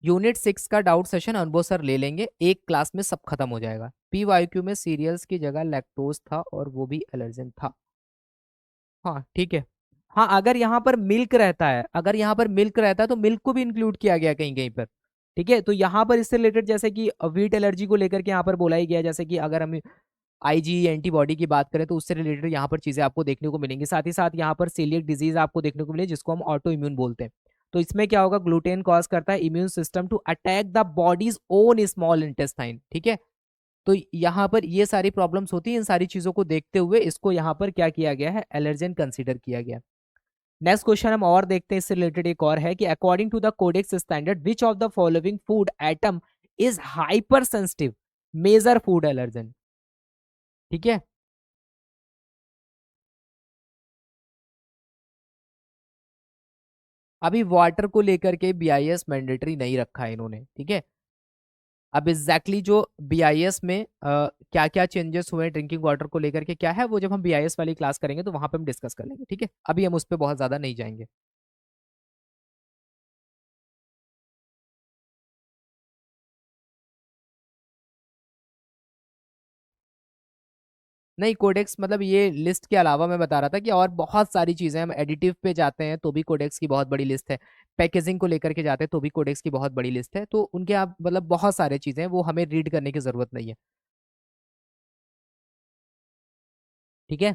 यूनिट 6 का डाउट सेशन अनुभव सर ले लेंगे, एक क्लास में सब खत्म हो जाएगा। पी वाई क्यू में सीरियल्स की जगह लैक्टोज था और वो भी एलर्जन था। हाँ ठीक है। हाँ अगर यहाँ पर मिल्क रहता है, अगर यहाँ पर मिल्क रहता है तो मिल्क को भी इंक्लूड किया गया कहीं कहीं पर, ठीक है। तो यहाँ पर इससे रिलेटेड जैसे कि वीट एलर्जी को लेकर के यहाँ पर बोला ही गया, जैसे कि अगर हम आईजी एंटीबॉडी की बात करें तो उससे रिलेटेड यहाँ पर चीजें आपको देखने को मिलेंगी। साथ ही साथ यहाँ पर सीलियक डिजीज आपको देखने को मिले, जिसको हम ऑटो इम्यून बोलते हैं। तो इसमें क्या होगा, ग्लूटेन कॉज करता है immune system to attack the body's own small intestine, ठीक है। तो यहाँ पर ये सारी प्रॉब्लम्स होती हैं, इन सारी चीजों को देखते हुए इसको यहाँ पर क्या किया गया है, एलर्जन कंसिडर किया गया। नेक्स्ट क्वेश्चन हम और देखते हैं, इससे रिलेटेड एक और है कि according to the codex standard which of the following food item is hypersensitive major food allergen, ठीक है। अभी वाटर को लेकर के बीआईएस मैंडेटरी नहीं रखा है इन्होंने, ठीक है। अब एग्जैक्टली जो बीआईएस में क्या क्या चेंजेस हुए ड्रिंकिंग वाटर को लेकर के क्या है, वो जब हम बीआईएस वाली क्लास करेंगे तो वहां पे हम डिस्कस कर लेंगे, ठीक है। अभी हम उस पर बहुत ज्यादा नहीं जाएंगे। नहीं, कोडेक्स मतलब ये लिस्ट के अलावा मैं बता रहा था कि और बहुत सारी चीजें, हम एडिटिव पे जाते हैं तो भी कोडेक्स की बहुत बड़ी लिस्ट है, पैकेजिंग को लेकर के जाते हैं तो भी कोडेक्स की बहुत बड़ी लिस्ट है, तो उनके आप मतलब बहुत सारे चीजें हैं, वो हमें रीड करने की जरूरत नहीं है। ठीक है,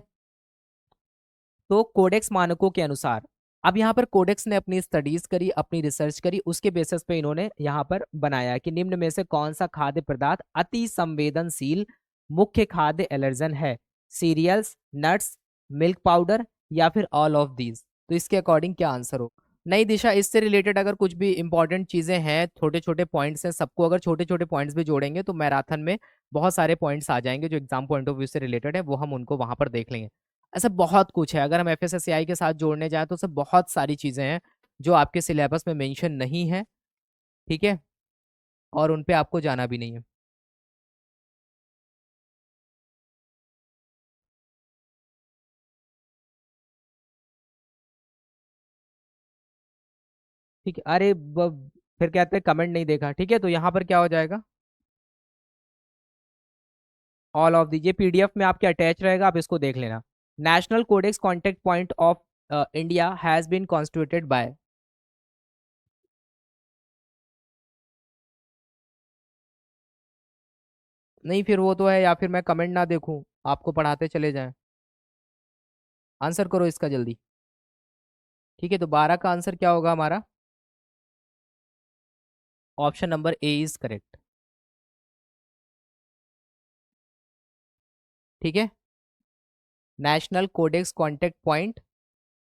तो कोडेक्स मानकों के अनुसार, अब यहाँ पर कोडेक्स ने अपनी स्टडीज करी, अपनी रिसर्च करी, उसके बेसिस पे इन्होंने यहाँ पर बनाया कि निम्न में से कौन सा खाद्य पदार्थ अति संवेदनशील मुख्य खाद्य एलर्जन है, सीरियल्स, नट्स, मिल्क पाउडर, या फिर ऑल ऑफ दीज। तो इसके अकॉर्डिंग क्या आंसर हो? नई दिशा, इससे रिलेटेड अगर कुछ भी इंपॉर्टेंट चीजें हैं, छोटे छोटे पॉइंट्स हैं, सबको अगर छोटे छोटे पॉइंट्स भी जोड़ेंगे तो मैराथन में बहुत सारे पॉइंट्स आ जाएंगे जो एग्जाम पॉइंट ऑफ व्यू से रिलेटेड है, वो हम उनको वहां पर देख लेंगे। ऐसा बहुत कुछ है, अगर हम एफएसएसएआई के साथ जोड़ने जाए तो सब बहुत सारी चीजें हैं जो आपके सिलेबस में मेंशन नहीं है। ठीक है, और उन पे आपको जाना भी नहीं है। ठीक है, अरे फिर कहते हैं कमेंट नहीं देखा। ठीक है, तो यहाँ पर क्या हो जाएगा? ऑल ऑफ दी, ये पीडीएफ में आपके अटैच रहेगा, आप इसको देख लेना। National codex contact point of India has been constituted by. नहीं, फिर वो तो है, या फिर मैं कमेंट ना देखूं, आपको पढ़ाते चले जाएं। आंसर करो इसका जल्दी। ठीक है, तो 12 का आंसर क्या होगा हमारा? Option number A is correct. ठीक है, नेशनल कोडेक्स कॉन्टेक्ट पॉइंट,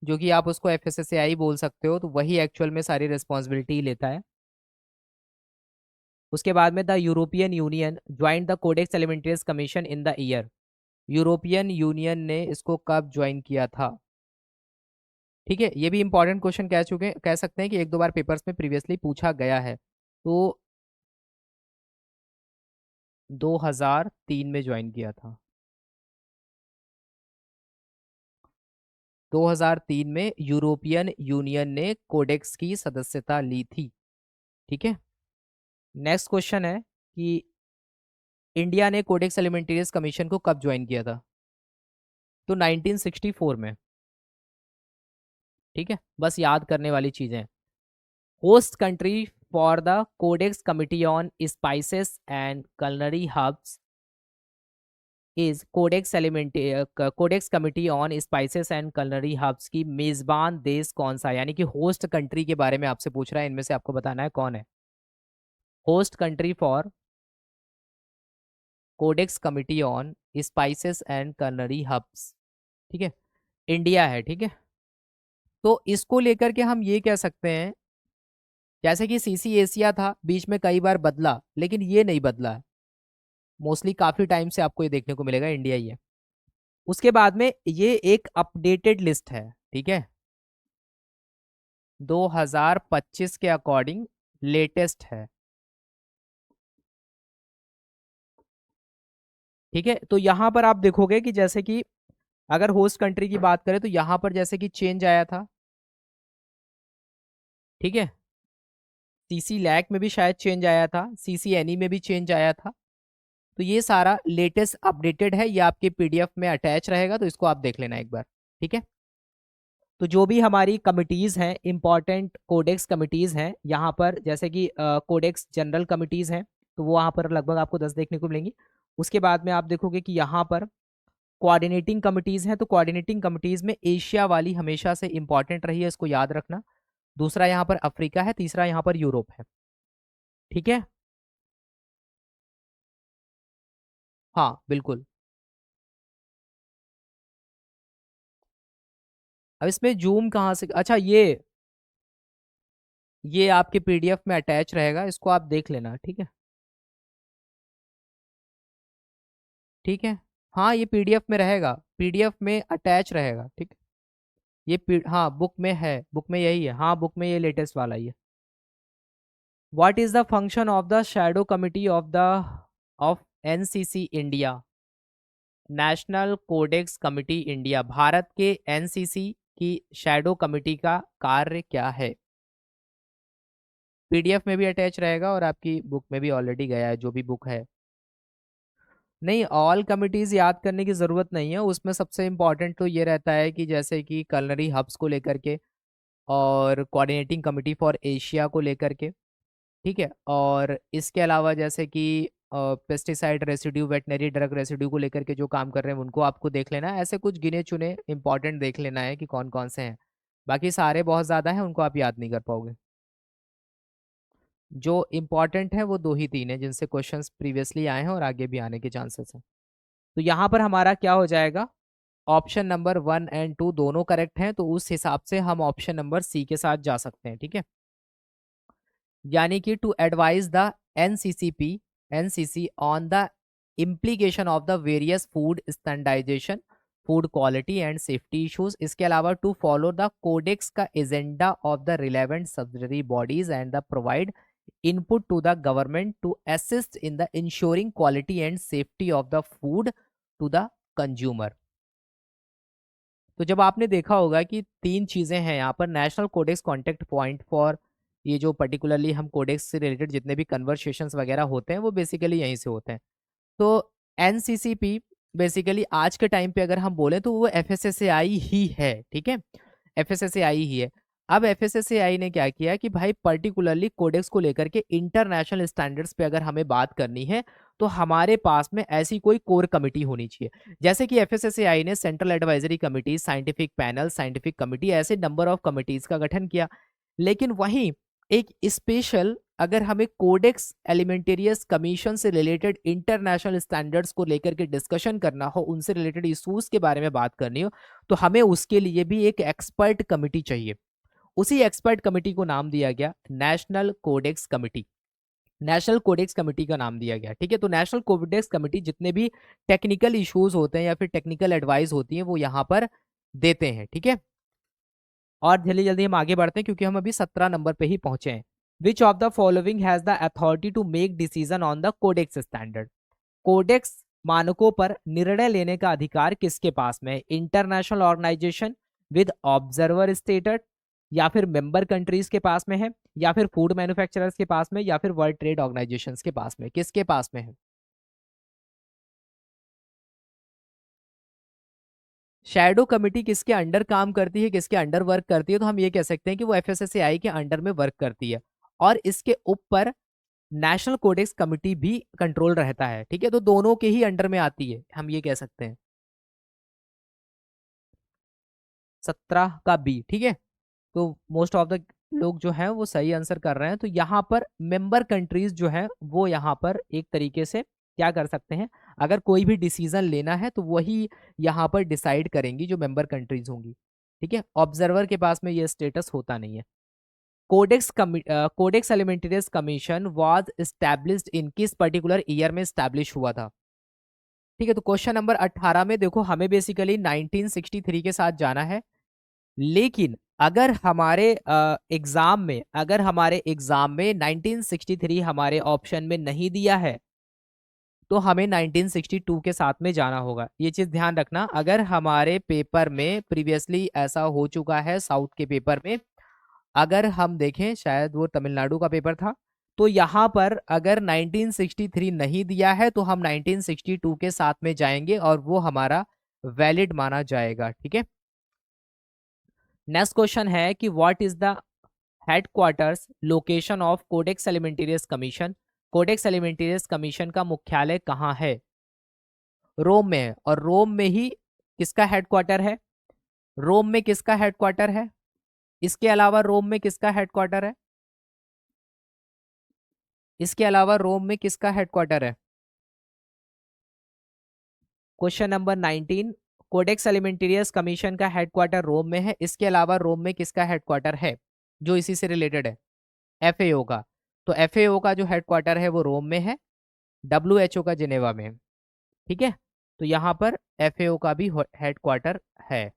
जो कि आप उसको एफएसएसएआई बोल सकते हो, तो वही एक्चुअल में सारी रिस्पॉन्सिबिलिटी लेता है। उसके बाद में the European Union join the Codex Alimentarius Commission in the year. European Union ने इसको कब ज्वाइन किया था? ठीक है, ये भी इंपॉर्टेंट क्वेश्चन कह सकते हैं कि एक दो बार पेपर्स में प्रीवियसली पूछा गया है। तो 2003 में ज्वाइन किया था। 2003 में यूरोपियन यूनियन ने कोडेक्स की सदस्यता ली थी। ठीक है, नेक्स्ट क्वेश्चन है कि इंडिया ने कोडेक्स एलिमेंटेरियस कमीशन को कब ज्वाइन किया था? तो 1964 में। ठीक है, बस याद करने वाली चीजें। Host country for the codex committee on spices and culinary herbs is codex committee on spices and culinary herbs की मेजबान देश कौन सा है? यानी कि होस्ट कंट्री के बारे में आपसे पूछ रहा है, इनमें से आपको बताना है कौन है host country for codex committee on spices and culinary herbs. ठीक है, इंडिया है। ठीक है, तो इसको लेकर के हम ये कह सकते हैं, जैसे कि सीसी एशिया था, बीच में कई बार बदला, लेकिन ये नहीं बदला है। मोस्टली काफी टाइम से आपको ये देखने को मिलेगा इंडिया ही है। उसके बाद में ये एक अपडेटेड लिस्ट है। ठीक है, 2025 के अकॉर्डिंग लेटेस्ट है। ठीक है, तो यहां पर आप देखोगे कि जैसे कि अगर होस्ट कंट्री की बात करें तो यहां पर जैसे कि चेंज आया था। ठीक है, सीसी लैक में भी शायद चेंज आया था, सीसी एनई में भी चेंज आया था। तो ये सारा लेटेस्ट अपडेटेड है, ये आपके पीडीएफ में अटैच रहेगा, तो इसको आप देख लेना एक बार। ठीक है, तो जो भी हमारी कमिटीज़ हैं, इंपॉर्टेंट कोडेक्स कमिटीज़ हैं यहाँ पर, जैसे कि कोडेक्स जनरल कमिटीज़ हैं, तो वो वहाँ पर लगभग आपको 10 देखने को मिलेंगी। उसके बाद में आप देखोगे कि यहाँ पर कोऑर्डिनेटिंग कमिटीज़ हैं, तो कोऑर्डिनेटिंग कमिटीज़ में एशिया वाली हमेशा से इंपॉर्टेंट रही है, इसको याद रखना। दूसरा यहाँ पर अफ्रीका है, तीसरा यहाँ पर यूरोप है। ठीक है, हाँ बिल्कुल। अब इसमें जूम कहाँ से, अच्छा ये आपके पीडीएफ में अटैच रहेगा, इसको आप देख लेना। ठीक है, ठीक है, हाँ ये पीडीएफ में रहेगा, पीडीएफ में अटैच रहेगा। ठीक है, हाँ बुक में है, बुक में यही है, हाँ बुक में ये लेटेस्ट वाला ही है। What is the function of the shadow committee of NCC India? National codex committee India, Bharat के एनसीसी की शैडो कमिटी का कार्य क्या है? पीडीएफ में भी अटैच रहेगा और आपकी बुक में भी ऑलरेडी गया है, जो भी बुक है। नहीं, ऑल कमिटीज याद करने की जरूरत नहीं है, उसमें सबसे इम्पोर्टेंट तो ये रहता है कि जैसे कि कलनरी हब्स को लेकर के, और कोऑर्डिनेटिंग कमिटी फॉर एशिया को लेकर के, ठीक है। और इसके अलावा जैसे कि pesticide residue, veterinary drug residue को लेकर के जो काम कर रहे हैं उनको आपको देख लेना है। ऐसे कुछ गिने चुने इंपॉर्टेंट देख लेना है कि कौन कौन से हैं। बाकी सारे बहुत ज़्यादा हैं, उनको आप याद नहीं कर पाओगे। जो इम्पोर्टेंट है वो दो ही तीन है जिनसे क्वेश्चंस प्रीवियसली आए हैं और आगे भी आने के चांसेस हैं। तो यहाँ पर हमारा क्या हो जाएगा, ऑप्शन नंबर 1 और 2 दोनों करेक्ट हैं, तो उस हिसाब से हम ऑप्शन नंबर सी के साथ जा सकते हैं, ठीक है। यानी कि to advise the NCCP NCC on the implication of the various food standardization, food quality and safety issues. इसके अलावा टू फॉलो द कोडेक्स का agenda of the relevant subsidiary bodies and the provide input to the government to assist in the insuring quality and safety of the food to the consumer. तो जब आपने देखा होगा कि तीन चीजें हैं यहाँ पर, national codex contact point for, ये जो पर्टिकुलरली हम कोडेक्स से रिलेटेड जितने भी कन्वर्सेशंस वगैरह होते हैं वो बेसिकली यहीं से होते हैं। तो एनसीसीपी बेसिकली आज के टाइम पे अगर हम बोले तो वो एफएसएसएआई ही है, ठीक है, एफएसएसएआई ही है। अब एफएसएसएआई ने क्या किया कि भाई पर्टिकुलरली कोडेक्स को लेकर के इंटरनेशनल स्टैंडर्ड्स पे अगर हमें बात करनी है तो हमारे पास में ऐसी कोई कोर कमिटी होनी चाहिए। जैसे कि एफएसएसएआई ने central advisory committee, scientific panel, scientific committee, ऐसे नंबर ऑफ कमिटीज का गठन किया। लेकिन वहीं एक स्पेशल, अगर हमें कोडेक्स एलिमेंटेरियस कमीशन से रिलेटेड इंटरनेशनल स्टैंडर्ड्स को लेकर के डिस्कशन करना हो, उनसे रिलेटेड इश्यूज के बारे में बात करनी हो, तो हमें उसके लिए भी एक एक्सपर्ट कमिटी चाहिए। उसी एक्सपर्ट कमिटी को नाम दिया गया national codex committee. National codex committee का नाम दिया गया, ठीक है। तो नेशनल कोडेक्स कमिटी जितने भी टेक्निकल इश्यूज होते हैं या फिर टेक्निकल एडवाइस होती है वो यहाँ पर देते हैं, ठीक है। और जल्दी जल्दी हम आगे बढ़ते हैं क्योंकि हम अभी 17 नंबर पे ही पहुंचे हैं। Which of the following has the authority to make decision on the codex standard. Codex मानकों पर निर्णय लेने का अधिकार किसके पास में है? International organization with observer status, या फिर मेंबर कंट्रीज के पास में है, या फिर फूड मैन्युफैक्चरर्स के पास में, या फिर वर्ल्ड ट्रेड ऑर्गेनाइजेशन के पास में, किसके पास में है? शैडो कमिटी किसके अंडर काम करती है, किसके अंडर वर्क करती है? तो हम ये कह सकते हैं कि वो एफएसएसएआई के अंडर में वर्क करती है, और इसके ऊपर नेशनल कोडेक्स कमिटी भी कंट्रोल रहता है, ठीक है। तो दोनों के ही अंडर में आती है, हम ये कह सकते हैं। 17 का बी, ठीक है। तो मोस्ट ऑफ द लोग जो हैं वो सही आंसर कर रहे हैं। तो यहाँ पर मेंबर कंट्रीज जो है वो यहाँ पर एक तरीके से क्या कर सकते हैं, अगर कोई भी डिसीजन लेना है तो वही यहाँ पर डिसाइड करेंगी जो मेंबर कंट्रीज होंगी, ठीक है। ऑब्जर्वर के पास में ये स्टेटस होता नहीं है। Codex Alimentarius Commission was established in किस पर्टिकुलर ईयर में एस्टैब्लिश हुआ था? ठीक है। तो क्वेश्चन नंबर 18 में देखो हमें बेसिकली 1963 के साथ जाना है, लेकिन अगर हमारे एग्जाम में 1963 हमारे ऑप्शन में नहीं दिया है तो हमें 1962 के साथ में जाना होगा। ये चीज ध्यान रखना, अगर हमारे पेपर में प्रीवियसली ऐसा हो चुका है, साउथ के पेपर में अगर हम देखें, शायद वो तमिलनाडु का पेपर था, तो यहाँ पर अगर 1963 नहीं दिया है तो हम 1962 के साथ में जाएंगे और वो हमारा वैलिड माना जाएगा, ठीक है। नेक्स्ट क्वेश्चन है कि what is the headquarters location of Codex Alimentarius commission. Codex Alimentarius commission का मुख्यालय कहाँ है? रोम में है। और रोम में ही किसका हेडक्वार्टर है? रोम में किसका हेडक्वार्टर है? इसके अलावा रोम में किसका हेडक्वार्टर है? इसके अलावा रोम में किसका हेडक्वार्टर है? Question number 19, codex Alimentarius commission का हेडक्वार्टर रोम में है, इसके अलावा रोम में किसका हेडक्वार्टर है जो इसी से रिलेटेड है? एफएओ का। तो एफएओ का जो हेडक्वार्टर है वो रोम में है, डब्ल्यूएचओ का जिनेवा में है, ठीक है। तो यहाँ पर एफएओ का भी हेडक्वार्टर है,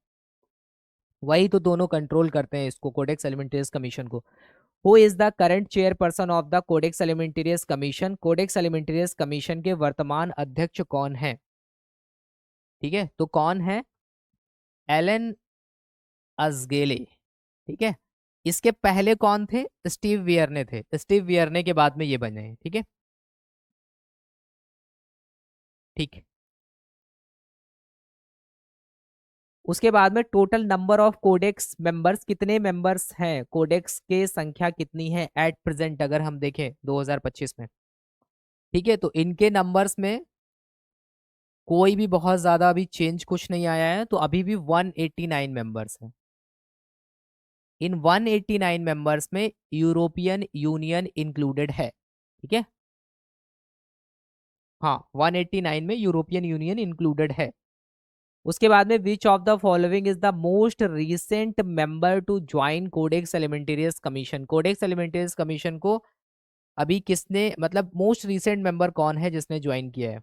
वही तो दोनों कंट्रोल करते हैं इसको, कोडेक्स एलिमेंटेरियस कमीशन को। Who is the current chairperson of the codex Alimentarius commission. Codex Alimentarius Commission के वर्तमान अध्यक्ष कौन है? ठीक है, तो कौन है? एलन अजगेले, ठीक है। इसके पहले कौन थे? स्टीव वियरने थे, स्टीव वियरने के बाद में ये बने हैं, ठीक है। ठीक। उसके बाद में total number of codex members, कितने मेंबर्स हैं, कोडेक्स के संख्या कितनी है एट प्रेजेंट अगर हम देखें 2025 में। ठीक है, तो इनके नंबर्स में कोई भी बहुत ज्यादा अभी चेंज कुछ नहीं आया है, तो अभी भी 189 मेंबर्स हैं। इन 189 मेंबर्स में यूरोपियन यूनियन इंक्लूडेड है। ठीक है, हाँ 189 में यूरोपियन यूनियन इंक्लूडेड है। उसके बाद में which of the following is the most recent member to join Codex Alimentarius commission. Codex Alimentarius Commission को अभी किसने, मतलब मोस्ट रिसेंट मेंबर कौन है जिसने ज्वाइन किया है।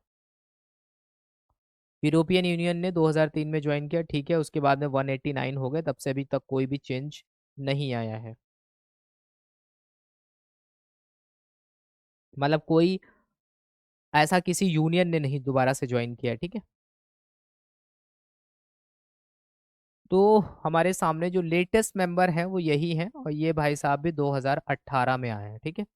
यूरोपियन यूनियन ने 2003 में ज्वाइन किया। ठीक है, उसके बाद में 189 हो गए, तब से अभी तक कोई भी चेंज नहीं आया है, मतलब कोई ऐसा किसी यूनियन ने नहीं दोबारा से ज्वाइन किया है। ठीक है, तो हमारे सामने जो लेटेस्ट मेंबर हैं वो यही हैं, और ये भाई साहब भी 2018 में आए हैं। ठीक है,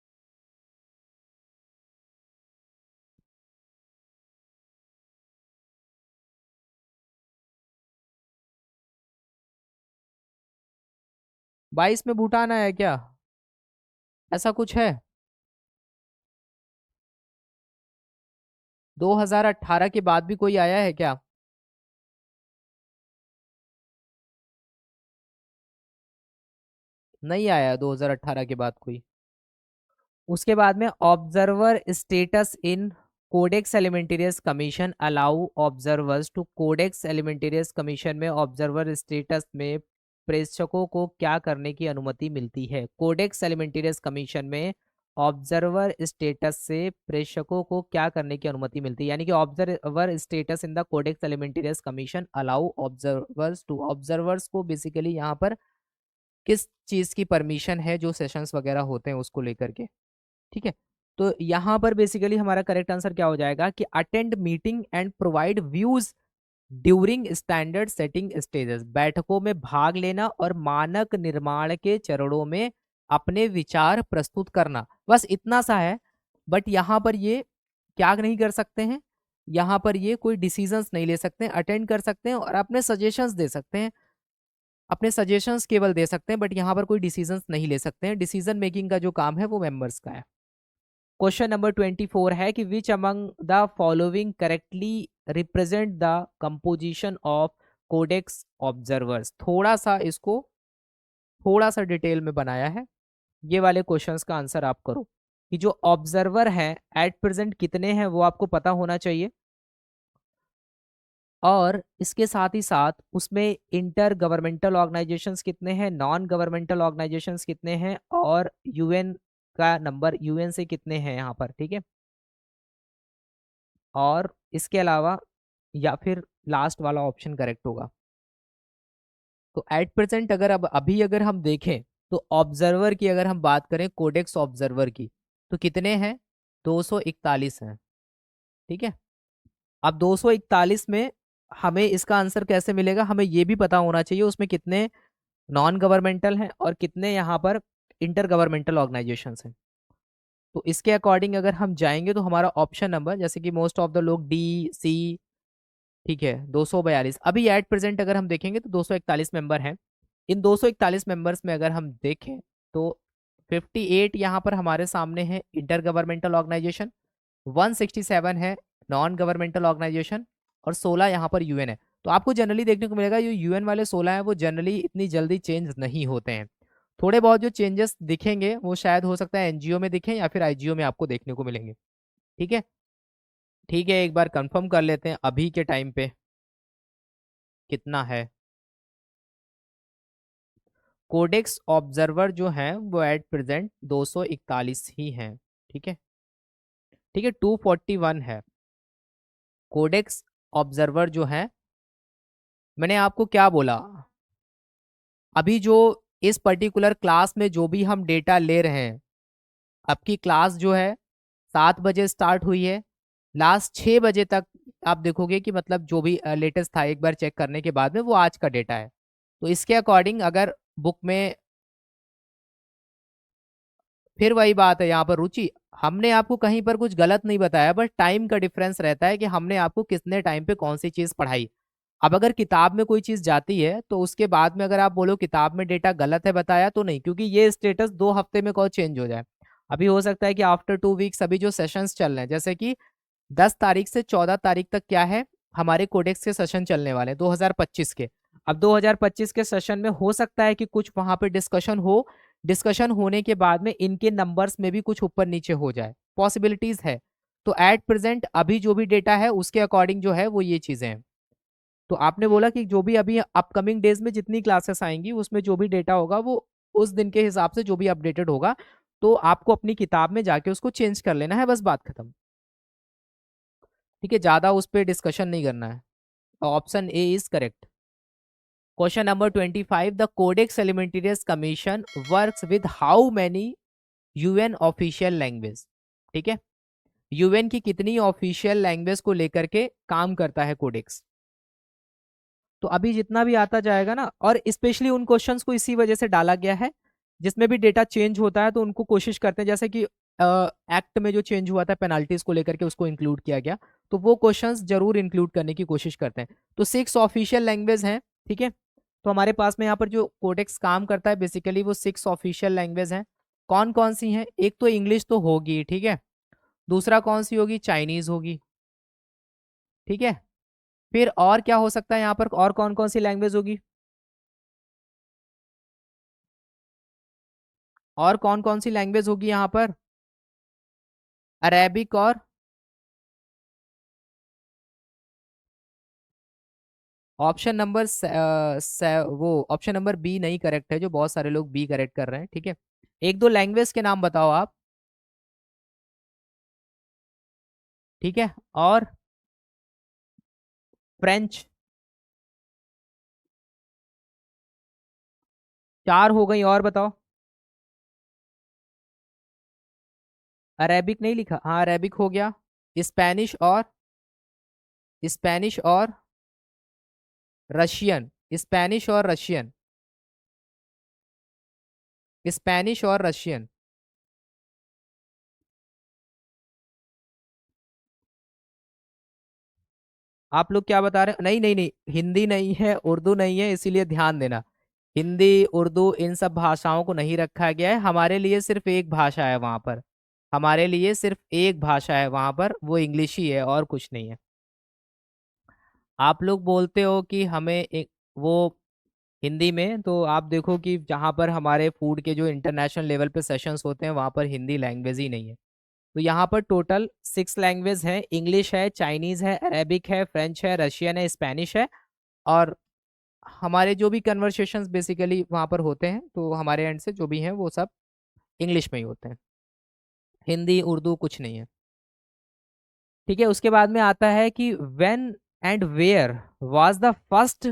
22 में भूटान आया क्या, ऐसा कुछ है। 2018 के बाद भी कोई आया है क्या। नहीं आया 2018 के बाद कोई। उसके बाद में observer status in Codex Alimentarius Commission allow observers to, Codex Alimentarius Commission में ऑब्जर्वर स्टेटस में प्रेक्षकों को क्या करने की अनुमति मिलती है। कोडेक्स एलिमेंटेरियस कमीशन में ऑब्जर्वर स्टेटस से प्रेक्षकों को क्या करने की अनुमति मिलती है, यानी कि observer status in the codex Alimentarius Commission allow observers to, observers को बेसिकली यहाँ पर किस चीज की परमिशन है, जो सेशंस वगैरह होते हैं उसको लेकर के। ठीक है, तो यहां पर बेसिकली हमारा करेक्ट आंसर क्या हो जाएगा कि attend meeting and provide views during standard setting stages, बैठकों में भाग लेना और मानक निर्माण के चरणों में अपने विचार प्रस्तुत करना, बस इतना सा है। बट यहाँ पर ये क्या नहीं कर सकते हैं, यहाँ पर ये कोई डिसीजंस नहीं ले सकते हैं, अटेंड कर सकते हैं और अपने सजेशंस दे सकते हैं, अपने सजेशंस केवल दे सकते हैं, बट यहाँ पर कोई डिसीजंस नहीं ले सकते हैं। डिसीजन मेकिंग का जो काम है वो मेंबर्स का है। क्वेश्चन नंबर 24 है कि which among the following correctly represent the composition of codex observers. थोड़ा सा इसको थोड़ा सा डिटेल में बनाया है, ये वाले क्वेश्चंस का आंसर आप करो कि जो ऑब्जर्वर हैं एट प्रेजेंट कितने हैं वो आपको पता होना चाहिए, और इसके साथ ही साथ उसमें इंटर गवर्नमेंटल ऑर्गेनाइजेशंस कितने हैं, नॉन गवर्नमेंटल ऑर्गेनाइजेशंस कितने हैं, और यूएन का नंबर, यूएन से कितने हैं यहाँ पर। ठीक है, और इसके अलावा या फिर लास्ट वाला ऑप्शन करेक्ट होगा। तो एट प्रेजेंट अगर अब अभी अगर हम देखें तो ऑब्जर्वर की अगर हम बात करें, कोडेक्स ऑब्जर्वर की, तो कितने हैं, 241 हैं। ठीक है, अब 241 में हमें इसका आंसर कैसे मिलेगा, हमें ये भी पता होना चाहिए उसमें कितने नॉन गवर्नमेंटल हैं और कितने यहाँ पर इंटर गवर्नमेंटल ऑर्गेनाइजेशंस हैं। तो इसके अकॉर्डिंग अगर हम जाएंगे तो हमारा ऑप्शन नंबर, जैसे कि मोस्ट ऑफ द लोग डी सी, ठीक है 242, अभी एट प्रेजेंट अगर हम देखेंगे तो 241 मेंबर हैं। इन 241 मेंबर्स में अगर हम देखें तो 58 यहाँ पर हमारे सामने है इंटर गवर्नमेंटल ऑर्गेनाइजेशन, 167 है नॉन गवर्नमेंटल ऑर्गेनाइजेशन, और 16 यहाँ पर यूएन है। तो आपको जनरली देखने को मिलेगा जो यूएन वाले 16 हैं वो जनरली इतनी जल्दी चेंज नहीं होते हैं। थोड़े बहुत जो चेंजेस दिखेंगे वो शायद हो सकता है एनजीओ में दिखें या फिर आईजीओ में आपको देखने को मिलेंगे। ठीक है, ठीक है, एक बार कंफर्म कर लेते हैं अभी के टाइम पे कितना है। कोडेक्स ऑब्जर्वर जो है वो एट प्रेजेंट 241 ही हैं। ठीक है, ठीक है, 241 है कोडेक्स ऑब्जर्वर जो है। मैंने आपको क्या बोला, अभी जो इस पर्टिकुलर क्लास में जो भी हम डेटा ले रहे हैं, आपकी क्लास जो है 7 बजे स्टार्ट हुई है, लास्ट 6 बजे तक आप देखोगे कि मतलब जो भी लेटेस्ट था एक बार चेक करने के बाद में वो आज का डेटा है। तो इसके अकॉर्डिंग अगर बुक में, फिर वही बात है यहाँ पर रुचि, हमने आपको कहीं पर कुछ गलत नहीं बताया, बट टाइम का डिफरेंस रहता है कि हमने आपको कितने टाइम पे कौन सी चीज पढ़ाई। अब अगर किताब में कोई चीज जाती है तो उसके बाद में अगर आप बोलो किताब में डेटा गलत है बताया, तो नहीं, क्योंकि ये स्टेटस 2 हफ्ते में कौन चेंज हो जाए। अभी हो सकता है कि आफ्टर 2 वीक्स अभी जो सेशंस चल रहे हैं, जैसे कि 10 तारीख से 14 तारीख तक क्या है, हमारे कोडेक्स के सेशन चलने वाले हैं 2025 के। अब 2025 के सेशन में हो सकता है कि कुछ वहां पे डिस्कशन हो, डिस्कशन होने के बाद में इनके नंबर्स में भी कुछ ऊपर नीचे हो जाए, पॉसिबिलिटीज है। तो एट प्रेजेंट अभी जो भी डेटा है उसके अकॉर्डिंग जो है वो ये चीजें हैं। तो आपने बोला कि जो भी अभी अपकमिंग डेज में जितनी क्लासेस आएंगी उसमें जो भी डेटा होगा वो उस दिन के हिसाब से जो भी अपडेटेड होगा, तो आपको अपनी किताब में जाके उसको चेंज कर लेना है, बस बात खत्म। ठीक है, ज्यादा उस पर डिस्कशन नहीं करना है। Option A is correct. Question number 25, the codex Alimentarius Commission works with how many UN official language. ठीक है, यूएन की कितनी ऑफिशियल लैंग्वेज को लेकर के काम करता है कोडेक्स। तो अभी जितना भी आता जाएगा ना, और स्पेशली उन क्वेश्चंस को इसी वजह से डाला गया है जिसमें भी डेटा चेंज होता है तो उनको कोशिश करते हैं, जैसे कि एक्ट में जो चेंज हुआ था पेनाल्टीज को लेकर के उसको इंक्लूड किया गया, तो वो क्वेश्चंस जरूर इंक्लूड करने की कोशिश करते हैं। तो 6 ऑफिशियल लैंग्वेज हैं। ठीक है, तो हमारे पास में यहाँ पर जो कोडेक्स काम करता है बेसिकली वो 6 ऑफिशियल लैंग्वेज हैं। कौन कौन सी हैं, एक तो इंग्लिश तो होगी, ठीक है, दूसरा कौन सी होगी, चाइनीज होगी। ठीक है, फिर और क्या हो सकता है यहाँ पर, और कौन कौन सी लैंग्वेज होगी, और कौन कौन सी लैंग्वेज होगी यहाँ पर, अरेबिक और ऑप्शन नंबर वो ऑप्शन नंबर बी नहीं करेक्ट है, जो बहुत सारे लोग बी करेक्ट कर रहे हैं। ठीक है, एक दो लैंग्वेज के नाम बताओ आप। ठीक है, और फ्रेंच। 4 हो गई, और बताओ। अरेबिक नहीं लिखा, हाँ अरेबिक हो गया। स्पेनिश और, स्पेनिश और रशियन, स्पेनिश और रशियन, स्पेनिश और रशियन। आप लोग क्या बता रहे हैं, नहीं नहीं नहीं, हिंदी नहीं है, उर्दू नहीं है, इसीलिए ध्यान देना। हिंदी उर्दू इन सब भाषाओं को नहीं रखा गया है, हमारे लिए सिर्फ एक भाषा है वहां पर। हमारे लिए सिर्फ एक भाषा है वहां पर, वो इंग्लिश ही है और कुछ नहीं है। आप लोग बोलते हो कि हमें एक वो हिंदी में, तो आप देखो कि जहाँ पर हमारे फूड के जो इंटरनेशनल लेवल पे सेशंस होते हैं वहाँ पर हिंदी लैंग्वेज ही नहीं है। तो यहाँ पर टोटल 6 लैंग्वेज है, इंग्लिश है, चाइनीज है, अरेबिक है, फ्रेंच है, रशियन है, स्पेनिश है। और हमारे जो भी कन्वर्सेशंस बेसिकली वहाँ पर होते हैं तो हमारे एंड से जो भी हैं वो सब इंग्लिश में ही होते हैं, हिंदी उर्दू कुछ नहीं है। ठीक है, उसके बाद में आता है कि when and where was the first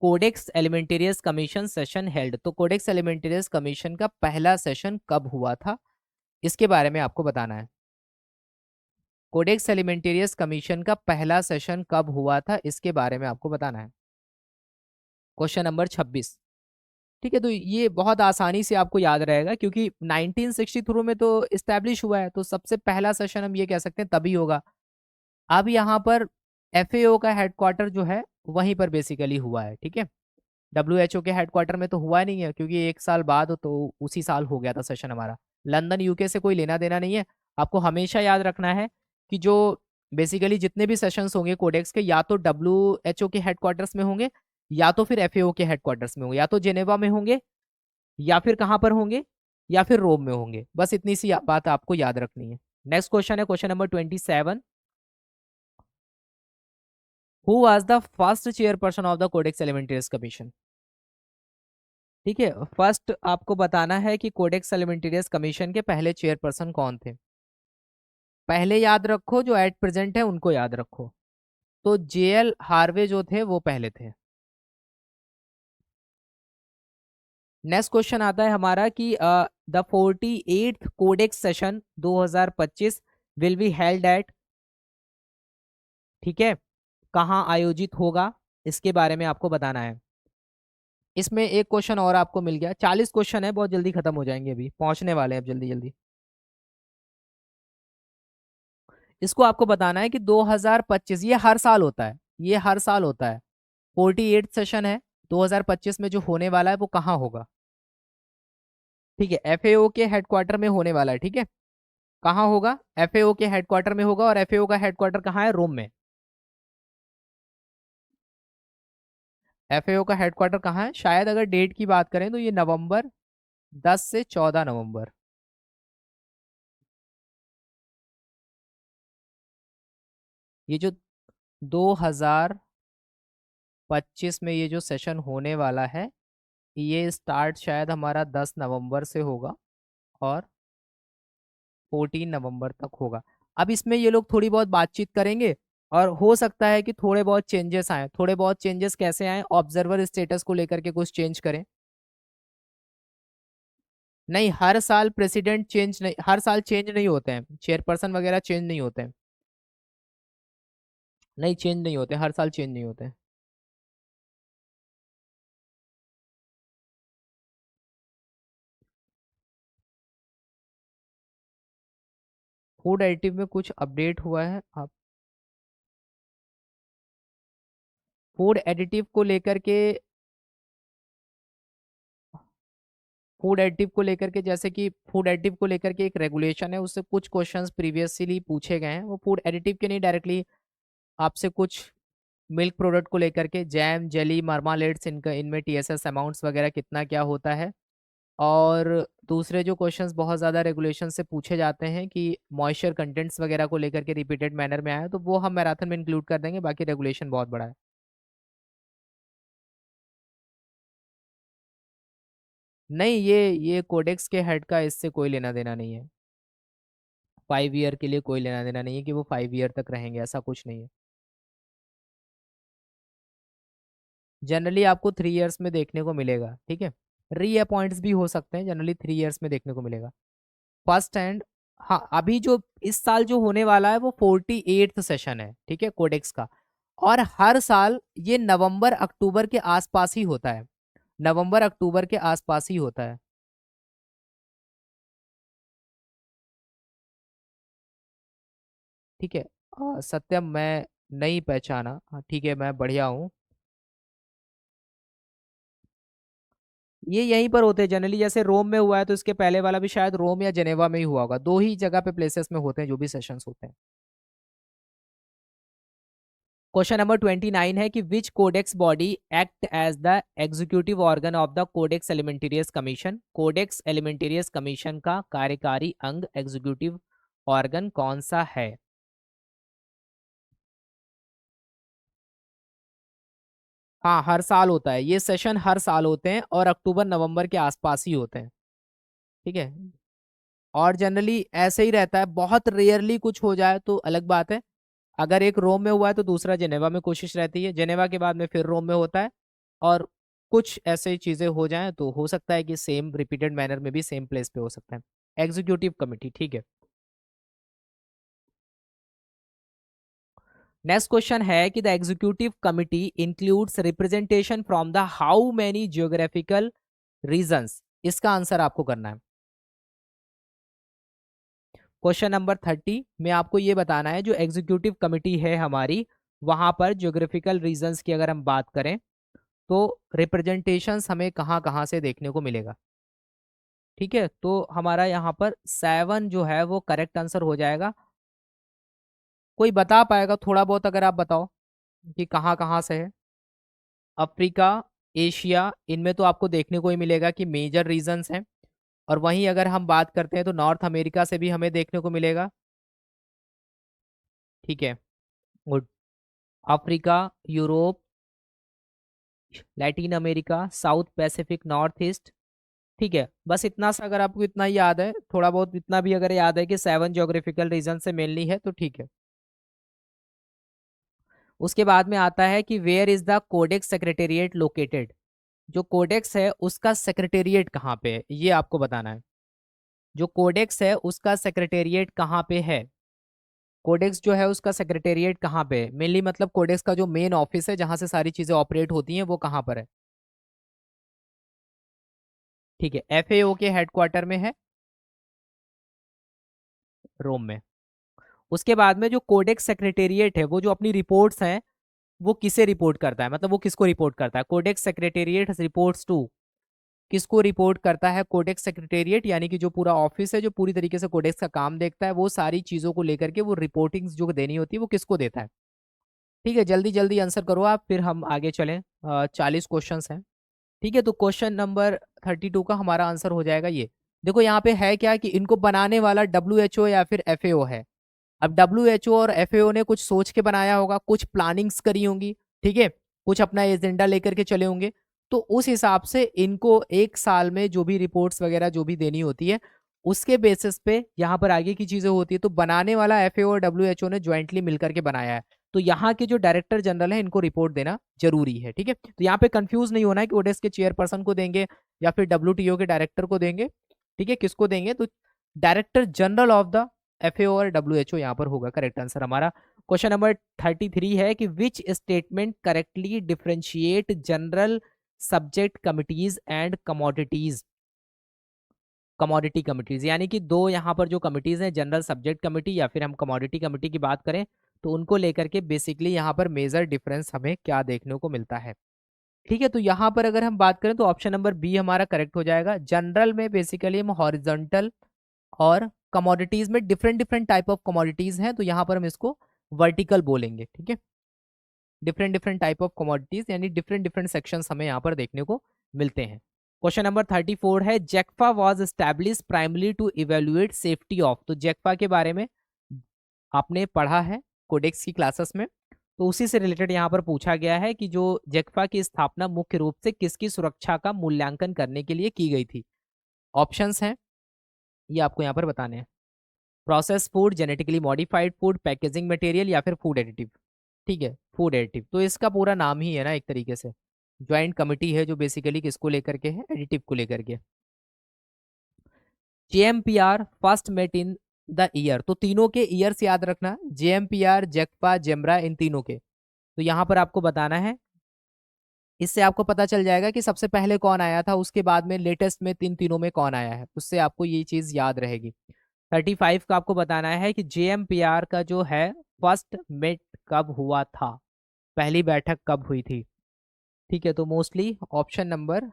Codex Alimentarius Commission session held. तो कोडेक्स एलिमेंटेरियस कमीशन का पहला सेशन कब हुआ था, इसके बारे में आपको बताना है। कोडेक्स एलिमेंटेरियस कमीशन का पहला सेशन कब हुआ था, इसके बारे में आपको बताना है। Question number 26। ठीक है, तो ये बहुत आसानी से आपको याद रहेगा क्योंकि 1963 में तो इस्टेब्लिश हुआ है, तो सबसे पहला सेशन हम ये कह सकते हैं तभी होगा। अब यहाँ पर एफएओ का हेडक्वार्टर जो है वहीं पर बेसिकली हुआ है। ठीक है, डब्ल्यूएचओ के हेडक्वार्टर में तो हुआ नहीं है क्योंकि 1 साल बाद तो उसी साल हो गया था सेशन हमारा। लंदन यूके से कोई लेना देना नहीं है। आपको हमेशा याद रखना है कि जो बेसिकली जितने भी सेशंस होंगे कोडेक्स के, या तो डब्ल्यूएचओ के हेडक्वार्टर्स में होंगे, या तो फिर एफएओ के हेडक्वार्टर्स में होंगे, या तो जेनेवा में होंगे, या फिर कहाँ पर होंगे, या फिर रोम में होंगे। बस इतनी सी बात आपको याद रखनी है। नेक्स्ट क्वेश्चन है question number 27। Who was the first chairperson of the codex Alimentarius Commission. ठीक है, फर्स्ट आपको बताना है कि कोडेक्स एलिमेंटेरियस कमीशन के पहले चेयरपर्सन कौन थे। पहले याद रखो, जो एट प्रेजेंट है उनको याद रखो। तो जेएल हार्वे जो थे वो पहले थे। नेक्स्ट क्वेश्चन आता है हमारा कि the 48th codex session 2025 will be held at. ठीक है, कहाँ आयोजित होगा, इसके बारे में आपको बताना है। इसमें एक क्वेश्चन और आपको मिल गया, 40 क्वेश्चन है, बहुत जल्दी खत्म हो जाएंगे, अभी पहुंचने वाले हैं अब जल्दी जल्दी। इसको आपको बताना है कि 2025 ये हर साल होता है, ये हर साल होता है। 48 सेशन है 2025 में जो होने वाला है वो कहाँ होगा? ठीक है, एफएओ के हेडक्वार्टर में होने वाला है। ठीक है, कहाँ होगा? एफएओ के हेडक्वार्टर में होगा। और एफएओ का हेडक्वार्टर कहाँ है? रोम में। एफएओ का हेडक्वार्टर कहाँ है? शायद अगर डेट की बात करें तो ये नवंबर 10 से 14 नवंबर। ये जो 2025 में ये जो सेशन होने वाला है, ये स्टार्ट शायद हमारा 10 नवंबर से होगा और 14 नवंबर तक होगा। अब इसमें ये लोग थोड़ी बहुत बातचीत करेंगे और हो सकता है कि थोड़े बहुत चेंजेस आए। थोड़े बहुत चेंजेस कैसे आए? ऑब्जर्वर स्टेटस को लेकर के कुछ चेंज करें। नहीं, हर साल प्रेसिडेंट चेंज नहीं, हर साल चेंज नहीं होते हैं, चेयरपर्सन वगैरह चेंज नहीं होते हैं। नहीं, चेंज नहीं होते, हर साल चेंज नहीं होते। फूड एडिटिव में कुछ अपडेट हुआ है? आप फूड एडिटिव को लेकर के, फूड एडिटिव को लेकर के जैसे कि फूड एडिटिव को लेकर के एक रेगुलेशन है, उससे कुछ क्वेश्चंस प्रीवियसली पूछे गए हैं। वो फूड एडिटिव के नहीं, डायरेक्टली आपसे कुछ मिल्क प्रोडक्ट को लेकर के, जैम, जेली, मार्मालेट्स, इनका इनमें टीएसएस अमाउंट्स वगैरह कितना क्या होता है। और दूसरे जो क्वेश्चंस बहुत ज़्यादा रेगुलेशन से पूछे जाते हैं कि मॉइस्चर कंटेंट्स वगैरह को लेकर के रिपीटेड मैनर में आया, तो वो हम मैराथन में इंक्लूड कर देंगे। बाकी रेगुलेशन बहुत बड़ा है। नहीं, ये कोडेक्स के हेड का इससे कोई लेना देना नहीं है। 5 ईयर के लिए कोई लेना देना नहीं है कि वो 5 ईयर तक रहेंगे, ऐसा कुछ नहीं है। जनरली आपको 3 ईयर्स में देखने को मिलेगा। ठीक है, री अपॉइंट्स भी हो सकते हैं, जनरली 3 ईयर्स में देखने को मिलेगा। फर्स्ट एंड, हाँ, अभी जो इस साल जो होने वाला है वो 48th सेशन है। ठीक है, कोडेक्स का। और हर साल ये नवंबर अक्टूबर के आसपास ही होता है, नवंबर अक्टूबर के आसपास ही होता है। ठीक है, सत्यम मैं नहीं पहचाना। हाँ, ठीक है, मैं बढ़िया हूँ। ये यहीं पर होते हैं जनरली, जैसे रोम में हुआ है तो इसके पहले वाला भी शायद रोम या जेनेवा में ही हुआ होगा। दो ही जगह पे प्लेसेस में होते हैं जो भी सेशंस होते हैं। क्वेश्चन नंबर 29 है कि which codex body act as the executive organ of the codex Alimentarius commission? Codex Alimentarius commission का कार्यकारी अंग, एग्जीक्यूटिव ऑर्गन कौन सा है? हाँ, हर साल होता है ये सेशन, हर साल होते हैं और अक्टूबर नवंबर के आसपास ही होते हैं। ठीक है, और जनरली ऐसे ही रहता है, बहुत रेयरली कुछ हो जाए तो अलग बात है। अगर एक रोम में हुआ है तो दूसरा जेनेवा में कोशिश रहती है, जेनेवा के बाद में फिर रोम में होता है। और कुछ ऐसे चीजें हो जाएं तो हो सकता है कि सेम रिपीटेड मैनर में भी सेम प्लेस पे हो सकता है। Executive committee. ठीक है, नेक्स्ट क्वेश्चन है कि the executive committee includes representation from the how many geographical regions? इसका आंसर आपको करना है। क्वेश्चन नंबर 30 में आपको ये बताना है, जो एग्जीक्यूटिव कमिटी है हमारी, वहां पर ज्योग्राफिकल रीजन्स की अगर हम बात करें तो रिप्रेजेंटेशंस हमें कहाँ कहाँ से देखने को मिलेगा। ठीक है, तो हमारा यहाँ पर 7 जो है वो करेक्ट आंसर हो जाएगा। कोई बता पाएगा थोड़ा बहुत? अगर आप बताओ कि कहाँ कहाँ से है। अफ्रीका, एशिया, इनमें तो आपको देखने को ही मिलेगा कि मेजर रीजन्स हैं। और वहीं अगर हम बात करते हैं तो नॉर्थ अमेरिका से भी हमें देखने को मिलेगा। ठीक है, good. Africa, Europe, Latin America, south Pacific, north east. ठीक है, बस इतना सा अगर आपको इतना ही याद है, थोड़ा बहुत इतना भी अगर याद है कि 7 ज्योग्राफिकल रीजन से मेनली है तो ठीक है। उसके बाद में आता है कि where is the codex secretariat located? जो कोडेक्स है उसका सेक्रेटेरिएट कहाँ पे है, ये आपको बताना है। जो कोडेक्स है उसका सेक्रेटेरिएट कहाँ पे है? कोडेक्स जो है उसका सेक्रेटेरिएट कहाँ पे है मेनली, मतलब कोडेक्स का जो मेन ऑफिस है जहाँ से सारी चीजें ऑपरेट होती हैं वो कहाँ पर है? ठीक है, एफएओ के हेडक्वार्टर में है, रोम में। उसके बाद में जो कोडेक्स सेक्रेटेरिएट है वो जो अपनी रिपोर्ट्स हैं वो किसे रिपोर्ट करता है, मतलब वो किसको रिपोर्ट करता है? कोडेक्स सेक्रेटेरिएट रिपोर्ट्स टू, किसको रिपोर्ट करता है? कोडेक्स सेक्रेटेरिएट, यानी कि जो पूरा ऑफिस है जो पूरी तरीके से कोडेक्स का काम देखता है, वो सारी चीजों को लेकर के वो रिपोर्टिंग जो देनी होती है वो किसको देता है? ठीक है, जल्दी जल्दी आंसर करो आप, फिर हम आगे चलें। 40 क्वेश्चन हैं। ठीक है, तो क्वेश्चन नंबर 32 का हमारा आंसर हो जाएगा ये। देखो यहाँ पे है क्या कि इनको बनाने वाला WHO या फिर FAO है। अब WHO और FAO ने कुछ सोच के बनाया होगा, कुछ प्लानिंग्स करी होंगी, ठीक है, कुछ अपना एजेंडा लेकर के चले होंगे। तो उस हिसाब से इनको एक साल में जो भी रिपोर्ट्स वगैरह जो भी देनी होती है उसके बेसिस पे यहाँ पर आगे की चीजें होती है। तो बनाने वाला FAO और WHO ने ज्वाइंटली मिलकर के बनाया है। तो यहाँ के जो डायरेक्टर जनरल है इनको रिपोर्ट देना जरूरी है। ठीक है, तो यहाँ पे कंफ्यूज नहीं होना है कि ओडेस्क के चेयरपर्सन को देंगे या फिर WTO के डायरेक्टर को देंगे। ठीक है, किसको देंगे? तो director general of the FAO और WHO यहाँ पर होगा करेक्ट आंसर हमारा। क्वेश्चन नंबर 33 है कि which statement correctly differentiate general subject committees and commodities. Commodity committees यानी कि दो यहाँ पर जो कमिटीज हैं, जनरल सब्जेक्ट कमिटी या फिर हम कमोडिटी कमिटी की बात करें तो उनको लेकर के बेसिकली यहाँ पर मेजर डिफरेंस हमें क्या देखने को मिलता है। ठीक है, तो यहाँ पर अगर हम बात करें तो ऑप्शन नंबर बी हमारा करेक्ट हो जाएगा। जनरल में बेसिकली हम हॉरिजॉन्टल और कमोडिटीज में different different type of commodities हैं, तो यहाँ पर हम इसको वर्टिकल बोलेंगे। ठीक है, different different type of commodities यानी डिफरेंट डिफरेंट सेक्शंस हमें यहाँ पर देखने को मिलते हैं। क्वेश्चन नंबर 34 है JECFA was establish primary to evaluate safety of. तो जेक्फा के बारे में आपने पढ़ा है कोडेक्स की क्लासेस में, तो उसी से रिलेटेड यहाँ पर पूछा गया है कि जो जेक्फा की स्थापना मुख्य रूप से किसकी सुरक्षा का मूल्यांकन करने के लिए की गई थी। ऑप्शंस हैं, ये आपको यहाँ पर बताने हैं। Process food, genetically modified food, packaging material या फिर फूड एडिटिव। ठीक है, फूड एडिटिव तो इसका पूरा नाम ही है ना एक तरीके से। ज्वाइंट कमिटी है जो बेसिकली किसको लेकर के है? एडिटिव को लेकर के। JMPR first met in the year, तो तीनों के ईयर्स याद रखना, JMPR, जेक्पा, जेमरा, इन तीनों के। तो यहाँ पर आपको बताना है, इससे आपको पता चल जाएगा कि सबसे पहले कौन आया था, उसके बाद में लेटेस्ट में तीनों में कौन आया है, उससे आपको ये चीज याद रहेगी। 35 का आपको बताना है कि JMPR का जो है फर्स्ट मेट कब हुआ था, पहली बैठक कब हुई थी। ठीक है, तो मोस्टली ऑप्शन नंबर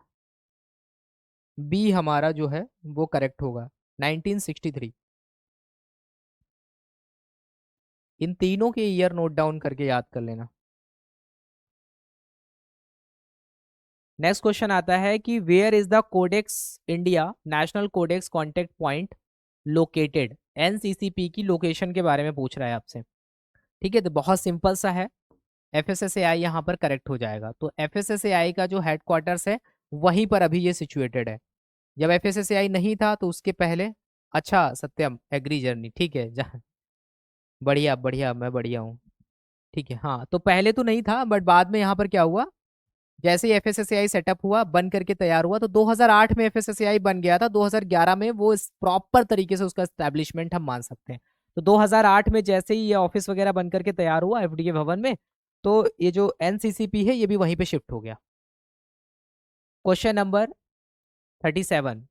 बी हमारा जो है वो करेक्ट होगा, 1963। इन तीनों के ईयर नोट डाउन करके याद कर लेना। नेक्स्ट क्वेश्चन आता है कि where is the codex India national codex contact point located. NCCP की लोकेशन के बारे में पूछ रहा है आपसे। ठीक है, तो बहुत सिंपल सा है, FSSAI यहाँ पर करेक्ट हो जाएगा। तो FSSAI का जो हेडक्वार्टर्स है वहीं पर अभी ये सिचुएटेड है। जब FSSAI नहीं था तो उसके पहले, अच्छा सत्यम एग्री जर्नी, ठीक है जहाँ, बढ़िया बढ़िया, मैं बढ़िया हूँ। ठीक है, हाँ तो पहले तो नहीं था बट बाद में यहाँ पर क्या हुआ, जैसे ही FSSAI सेटअप हुआ बन करके तैयार हुआ, तो 2008 में FSSAI बन गया था, 2011 में वो प्रॉपर तरीके से उसका एस्टेब्लिशमेंट हम मान सकते हैं। तो 2008 में जैसे ही ये ऑफिस वगैरह बन करके तैयार हुआ FDA भवन में, तो ये जो NCCP है ये भी वहीं पे शिफ्ट हो गया। Question number 37,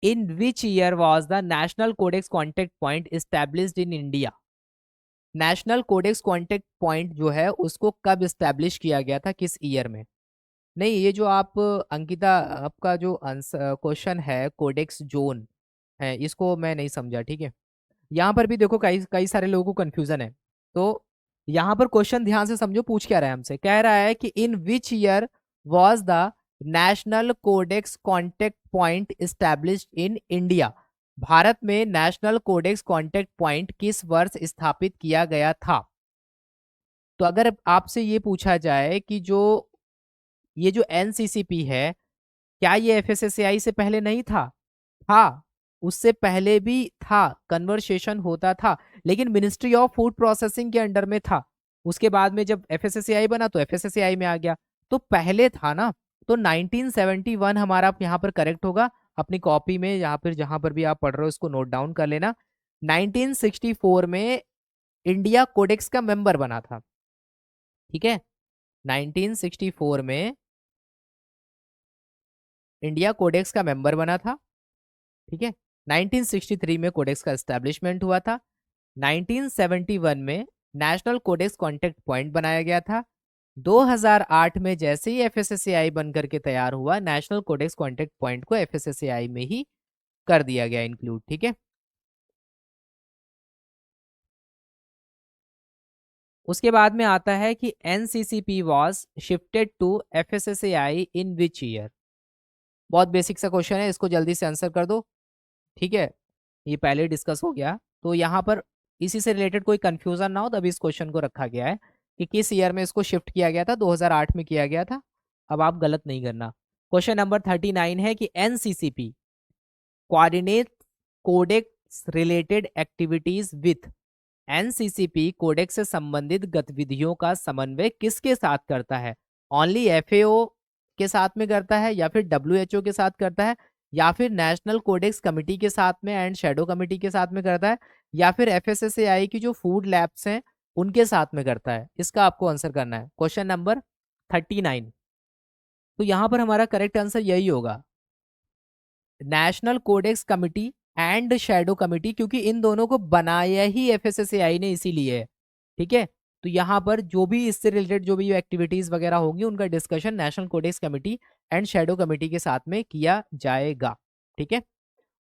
in which year was the national codex contact point established in India. National codex contact point जो है उसको कब एस्टेब्लिश किया गया था, किस ईयर में? नहीं, ये जो आप अंकिता आपका जो आंसर क्वेश्चन है कोडेक्स जोन है, इसको मैं नहीं समझा। ठीक है, यहाँ पर भी देखो कई कई सारे लोगों को कंफ्यूजन है। तो यहाँ पर क्वेश्चन ध्यान से समझो, पूछ क्या रहा है हमसे, कह रहा है कि in which year was the national codex contact point established in India. Bharat में नेशनल कोडेक्स कॉन्टेक्ट पॉइंट किस वर्ष स्थापित किया गया था? तो अगर आपसे ये पूछा जाए कि जो ये जो NCCP है, क्या ये FSSAI से पहले नहीं था? था, उससे पहले भी था, कन्वर्सेशन होता था, लेकिन मिनिस्ट्री ऑफ फूड प्रोसेसिंग के अंडर में था। उसके बाद में जब FSSAI बना तो FSSAI में आ गया, तो पहले था ना। तो 1971 हमारा यहाँ पर करेक्ट होगा। अपनी कॉपी में या फिर जहां पर भी आप पढ़ रहे हो इसको नोट डाउन कर लेना। 1964 में इंडिया कोडेक्स का मेंबर बना था। ठीक है, 1964 में इंडिया कोडेक्स का मेंबर बना था। ठीक है, 1963 में कोडेक्स का एस्टेब्लिशमेंट हुआ था। 1971 में नेशनल कोडेक्स कॉन्टैक्ट पॉइंट बनाया गया था। 2008 में जैसे ही एफएसएसएआई बन करके तैयार हुआ, नेशनल कोडेक्स कॉन्टैक्ट पॉइंट को एफएसएसएआई में ही कर दिया गया इंक्लूड। ठीक है, उसके बाद में आता है कि NCCP was shifted to FSSAI in which year. बहुत बेसिक सा क्वेश्चन है, इसको जल्दी से आंसर कर दो। ठीक है, ये पहले डिस्कस हो गया, तो यहाँ पर इसी से रिलेटेड कोई कंफ्यूजन ना हो तभी इस क्वेश्चन को रखा गया है कि किस ईयर में इसको शिफ्ट किया गया था। 2008 में किया गया था। अब आप गलत नहीं करना। क्वेश्चन नंबर 39 है कि NCCP coordinate codex related activities with. NCCP codex से संबंधित गतिविधियों का समन्वय किसके साथ करता है? ओनली एफएओ के साथ में करता है, या फिर डब्ल्यूएचओ के साथ करता है, या फिर नेशनल कोडेक्स कमिटी के साथ में एंड शैडो कमिटी के साथ में करता है, या फिर एफएसएसएआई की जो फूड लैब्स हैं उनके साथ में करता है? इसका आपको आंसर करना है। Question number 39। तो यहां पर हमारा करेक्ट आंसर यही होगा, national codex committee and shadow committee, क्योंकि इन दोनों को बनाया ही एफएसएसएआई ने इसीलिए है। ठीक है, तो यहाँ पर जो भी इससे रिलेटेड जो भी एक्टिविटीज वगैरह होंगी उनका discussion national codex committee and shadow committee के साथ में किया जाएगा। ठीक है,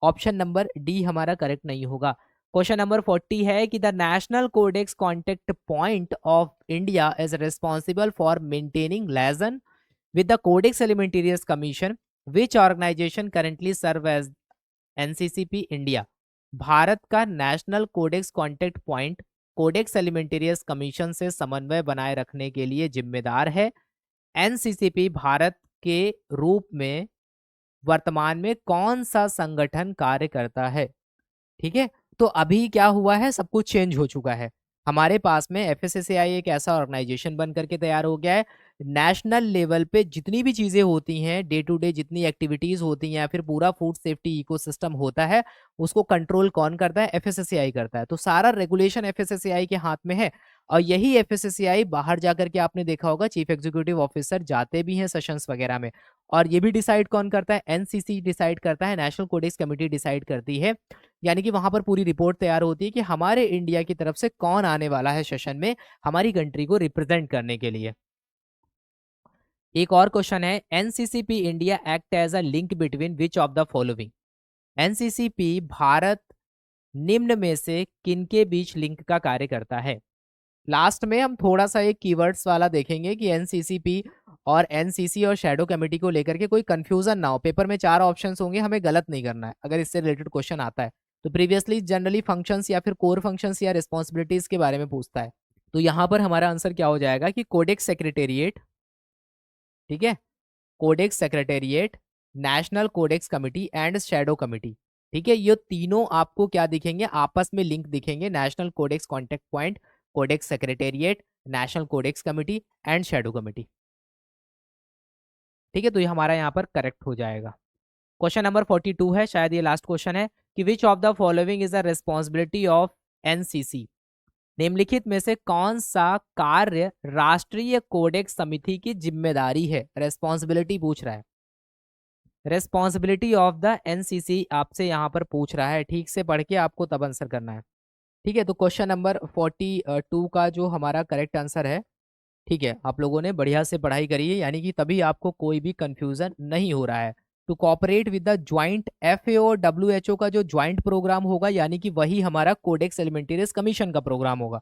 ऑप्शन नंबर डी हमारा करेक्ट नहीं होगा। क्वेश्चन नंबर 40 है कि the national codex contact point of India is responsible for maintaining liaison with the Codex Alimentarius Commission, which organization currently serve as NCCP India? Bharat का national codex contact point codex Alimentarius commission से समन्वय बनाए रखने के लिए जिम्मेदार है। NCCP Bharat के रूप में वर्तमान में कौन सा संगठन कार्य करता है? ठीक है, तो अभी क्या हुआ है, सब कुछ चेंज हो चुका है। हमारे पास में एफएसएसएआई एक ऐसा ऑर्गेनाइजेशन बन करके तैयार हो गया है। नेशनल लेवल पे जितनी भी चीजें होती हैं, डे टू डे जितनी एक्टिविटीज होती हैं, या फिर पूरा फूड सेफ्टी इकोसिस्टम होता है, उसको कंट्रोल कौन करता है? एफएसएसएआई करता है। तो सारा रेगुलेशन एफएसएसएआई के हाथ में है। और यही एफएसएसएआई बाहर जाकर के आपने देखा होगा चीफ एग्जीक्यूटिव ऑफिसर जाते भी हैं सेशंस वगैरह में। और ये भी डिसाइड कौन करता है? एनसीसी डिसाइड करता है, नेशनल कोडेक्स कमेटी डिसाइड करती है। यानी कि वहां पर पूरी रिपोर्ट तैयार होती है कि हमारे इंडिया की तरफ से कौन आने वाला है सेशन में हमारी कंट्री को रिप्रेजेंट करने के लिए। एक और क्वेश्चन है, NCCP India act as a link between which of the following? NCCP Bharat निम्न में से किनके बीच लिंक का कार्य करता है? लास्ट में हम थोड़ा सा एक कीवर्ड्स वाला देखेंगे कि एनसीसीपी और एनसीसी और शैडो कमेटी को लेकर के कोई कंफ्यूजन ना हो। पेपर में 4 ऑप्शंस होंगे, हमें गलत नहीं करना है अगर इससे रिलेटेड क्वेश्चन आता है। तो प्रीवियसली जनरली फंक्शंस या फिर कोर फंक्शंस या रिस्पॉन्सिबिलिटीज के बारे में पूछता है। तो यहाँ पर हमारा आंसर क्या हो जाएगा कि कोडेक्स सेक्रेटेरिएट। ठीक है, codex secretariat, national codex committee and shadow committee. ठीक है, ये तीनों आपको क्या दिखेंगे? आपस में लिंक दिखेंगे। National codex contact point, codex secretariat, national codex committee and shadow committee. ठीक है, तो ये हमारा यहाँ पर करेक्ट हो जाएगा। क्वेश्चन नंबर 42 है, शायद ये लास्ट क्वेश्चन है कि which of the following is the responsibility of NCC? निम्नलिखित में से कौन सा कार्य राष्ट्रीय कोडेक्स समिति की जिम्मेदारी है? रेस्पॉन्सिबिलिटी पूछ रहा है। रेस्पॉन्सिबिलिटी ऑफ द एनसीसी आपसे यहाँ पर पूछ रहा है, ठीक से पढ़ के आपको तब आंसर करना है। ठीक है, तो क्वेश्चन नंबर 42 का जो हमारा करेक्ट आंसर है, ठीक है, आप लोगों ने बढ़िया से पढ़ाई करी है, यानी कि तभी आपको कोई भी कंफ्यूजन नहीं हो रहा है। To cooperate with the joint FAO और डब्ल्यूएचओ का जो ज्वाइंट प्रोग्राम होगा, यानी कि वही हमारा कोडेक्स एलिमेंटेरियस कमीशन का प्रोग्राम होगा।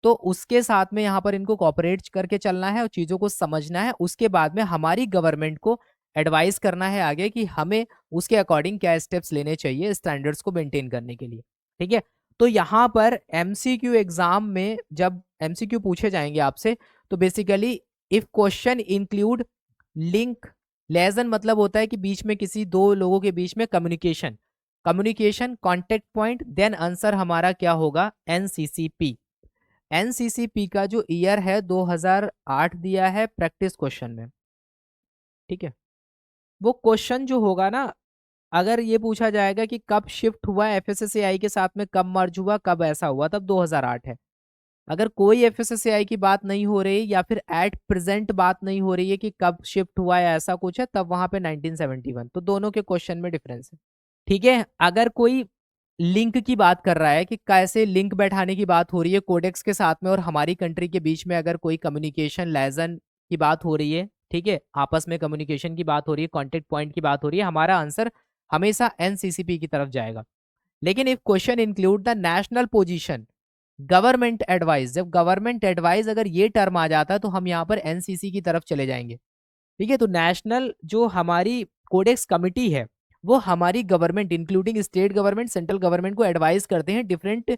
तो उसके साथ में यहाँ पर इनको कॉपरेट करके चलना है और चीज़ों को समझना है। उसके बाद में हमारी गवर्नमेंट को एडवाइस करना है आगे कि हमें उसके अकॉर्डिंग क्या स्टेप्स लेने चाहिए स्टैंडर्ड्स को मेंटेन करने के लिए। ठीक है, तो यहाँ पर एमसीक्यू एग्जाम में जब एमसीक्यू पूछे जाएंगे आपसे, तो basically if question include link, lesson मतलब होता है कि बीच में किसी दो लोगों के बीच में communication, communication contact point, then answer हमारा क्या होगा? एनसीसीपी। एनसीसीपी का जो ईयर है 2008 दिया है प्रैक्टिस क्वेश्चन में। ठीक है, वो क्वेश्चन जो होगा ना, अगर ये पूछा जाएगा कि कब शिफ्ट हुआ एफएसएसएआई के साथ में, कब मर्ज हुआ, कब ऐसा हुआ, तब 2008 है। अगर कोई एफएसएसएआई की बात नहीं हो रही या फिर एट प्रेजेंट बात नहीं हो रही है कि कब शिफ्ट हुआ या ऐसा कुछ है, तब वहां पे 1971। तो दोनों के क्वेश्चन में डिफरेंस है। ठीक है, अगर कोई लिंक की बात कर रहा है कि कैसे लिंक बैठाने की बात हो रही है कोडेक्स के साथ में और हमारी कंट्री के बीच में अगर कोई कम्युनिकेशन लेजन की बात हो रही है, ठीक है, आपस में कम्युनिकेशन की बात हो रही है, कॉन्टेक्ट पॉइंट की बात हो रही है, हमारा आंसर हमेशा एनसीसीपी की तरफ जाएगा। लेकिन if question include the national position, government advice, जब गवर्नमेंट एडवाइस अगर ये टर्म आ जाता है तो हम यहाँ पर एनसीसी की तरफ चले जाएंगे। ठीक है, तो नेशनल जो हमारी कोडेक्स कमिटी है वो हमारी government including state government, central government को एडवाइस करते हैं different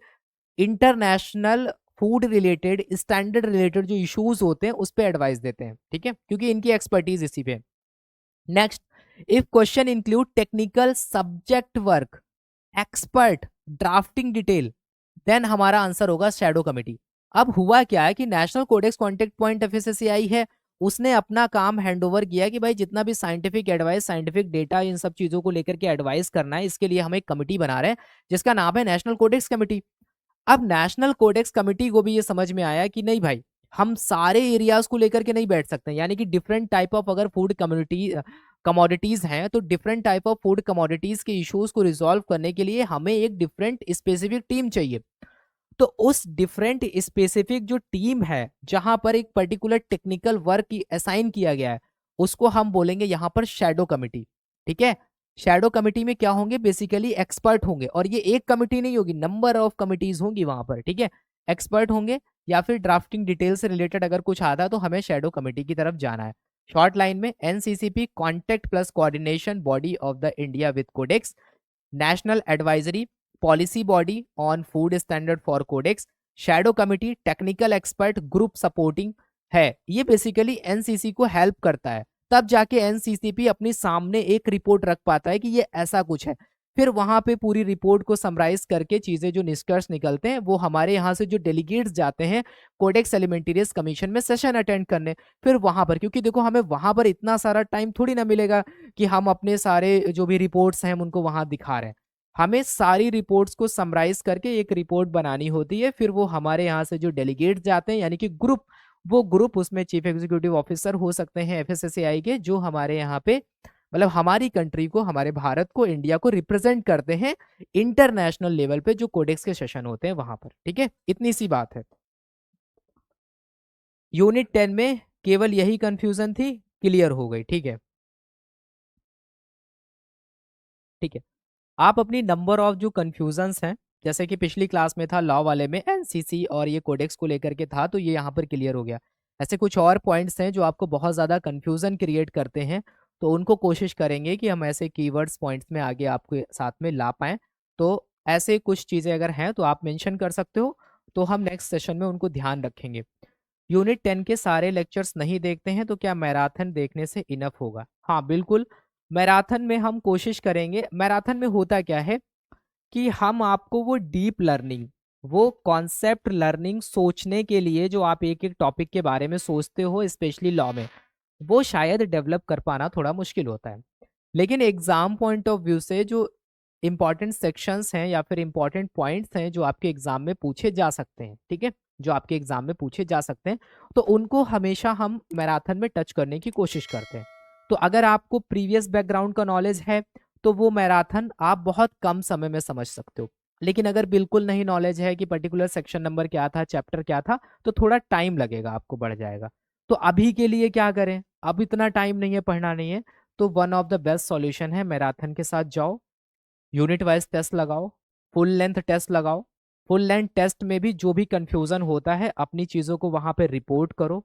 international food related, standard related जो इश्यूज होते हैं उस पर एडवाइस देते हैं। ठीक है, क्योंकि इनकी एक्सपर्टीज इसी पे। Next, if question include technical subject work, expert, drafting detail, then हमारा आंसर होगा शैडो कमिटी। अब हुआ क्या है कि national codex contact point FSSAI है, उसने अपना काम हैंडओवर किया कि भाई जितना भी साइंटिफिक एडवाइस, साइंटिफिक डेटा, इन सब चीजों को लेकर के एडवाइस करना है, इसके लिए हम एक कमिटी बना रहे हैं जिसका नाम है नेशनल कोडेक्स कमिटी। अब नेशनल कोडेक्स कमिटी को भी ये समझ में आया कि नहीं भाई, हम सारे एरियाज को लेकर के नहीं बैठ सकते, यानी कि डिफरेंट टाइप ऑफ अगर फूड कम्युनिटी कमोडिटीज हैं तो different type of food commodities के इश्यूज को रिजॉल्व करने के लिए हमें एक डिफरेंट स्पेसिफिक टीम चाहिए। तो उस डिफरेंट स्पेसिफिक जो टीम है जहां पर एक पर्टिकुलर टेक्निकल वर्क असाइन किया गया है उसको हम बोलेंगे यहां पर शैडो कमिटी। ठीक है, शैडो कमिटी में क्या होंगे, बेसिकली एक्सपर्ट होंगे, और ये एक कमिटी नहीं होगी, नंबर ऑफ कमिटीज होंगी वहां पर। ठीक है, एक्सपर्ट होंगे या फिर ड्राफ्टिंग डिटेल से रिलेटेड अगर कुछ आता है तो हमें शैडो कमिटी की तरफ जाना है। शॉर्ट लाइन में NCCP, contact plus coordination body of the India with codex, national advisory policy body on food standard for codex, shadow committee technical expert group supporting है। ये बेसिकली एनसीसी को help करता है, तब जाके एनसीसीपी अपनी सामने एक रिपोर्ट रख पाता है कि ये ऐसा कुछ है। फिर वहां पे पूरी रिपोर्ट को समराइज करके चीजें जो निष्कर्ष निकलते हैं वो हमारे यहाँ से जो डेलीगेट्स जाते हैं कोडेक्स एलिमेंटेरियस कमीशन में सेशन अटेंड करने, फिर वहां पर, क्योंकि देखो हमें वहां पर इतना सारा टाइम थोड़ी ना मिलेगा कि हम अपने सारे जो भी रिपोर्ट्स हैं हम उनको वहां दिखा रहे हैं। हमें सारी रिपोर्ट्स को समराइज करके एक रिपोर्ट बनानी होती है, फिर वो हमारे यहाँ से जो डेलीगेट जाते हैं यानी कि ग्रुप, वो ग्रुप उसमें चीफ एग्जीक्यूटिव ऑफिसर हो सकते हैं एफएसएसएआई के, जो हमारे यहाँ पे मतलब हमारी कंट्री को, हमारे भारत को, इंडिया को रिप्रेजेंट करते हैं इंटरनेशनल लेवल पे जो कोडेक्स के सेशन होते हैं वहां पर। ठीक है, इतनी सी बात है। यूनिट 10 में केवल यही कंफ्यूजन थी, क्लियर हो गई। ठीक है, ठीक है, आप अपनी नंबर ऑफ जो कंफ्यूजन्स हैं, जैसे कि पिछली क्लास में था लॉ वाले में एनसीसी और ये कोडेक्स को लेकर के था, तो ये यहाँ पर क्लियर हो गया। ऐसे कुछ और पॉइंट्स हैं जो आपको बहुत ज़्यादा कंफ्यूजन क्रिएट करते हैं, तो उनको कोशिश करेंगे कि हम ऐसे कीवर्ड्स पॉइंट्स में आगे आपके साथ में ला पाएँ। तो ऐसे कुछ चीज़ें अगर हैं तो आप मेंशन कर सकते हो, तो हम नेक्स्ट सेशन में उनको ध्यान रखेंगे। यूनिट 10 के सारे लेक्चर्स नहीं देखते हैं तो क्या मैराथन देखने से इनफ होगा? हाँ बिल्कुल, मैराथन में हम कोशिश करेंगे। मैराथन में होता क्या है कि हम आपको वो डीप लर्निंग, वो कॉन्सेप्ट लर्निंग सोचने के लिए जो आप एक एक टॉपिक के बारे में सोचते हो स्पेशली लॉ में, वो शायद डेवलप कर पाना थोड़ा मुश्किल होता है। लेकिन एग्जाम पॉइंट ऑफ व्यू से जो इंपॉर्टेंट सेक्शंस हैं या फिर इंपॉर्टेंट पॉइंट्स हैं जो आपके एग्जाम में पूछे जा सकते हैं, ठीक है, जो आपके एग्जाम में पूछे जा सकते हैं, तो उनको हमेशा हम मैराथन में टच करने की कोशिश करते हैं। तो अगर आपको प्रीवियस बैकग्राउंड का नॉलेज है तो वो मैराथन आप बहुत कम समय में समझ सकते हो। लेकिन अगर बिल्कुल नहीं नॉलेज है कि पर्टिकुलर सेक्शन नंबर क्या था, चैप्टर क्या था, तो थोड़ा टाइम लगेगा, आपको बढ़ जाएगा। तो अभी के लिए क्या करें, अब इतना टाइम नहीं है, पढ़ना नहीं है, तो one of the best solution है मैराथन के साथ जाओ, यूनिट वाइज टेस्ट लगाओ, फुल लेंथ टेस्ट लगाओ। फुल लेंथ टेस्ट में भी जो भी कंफ्यूजन होता है अपनी चीज़ों को वहाँ पे रिपोर्ट करो,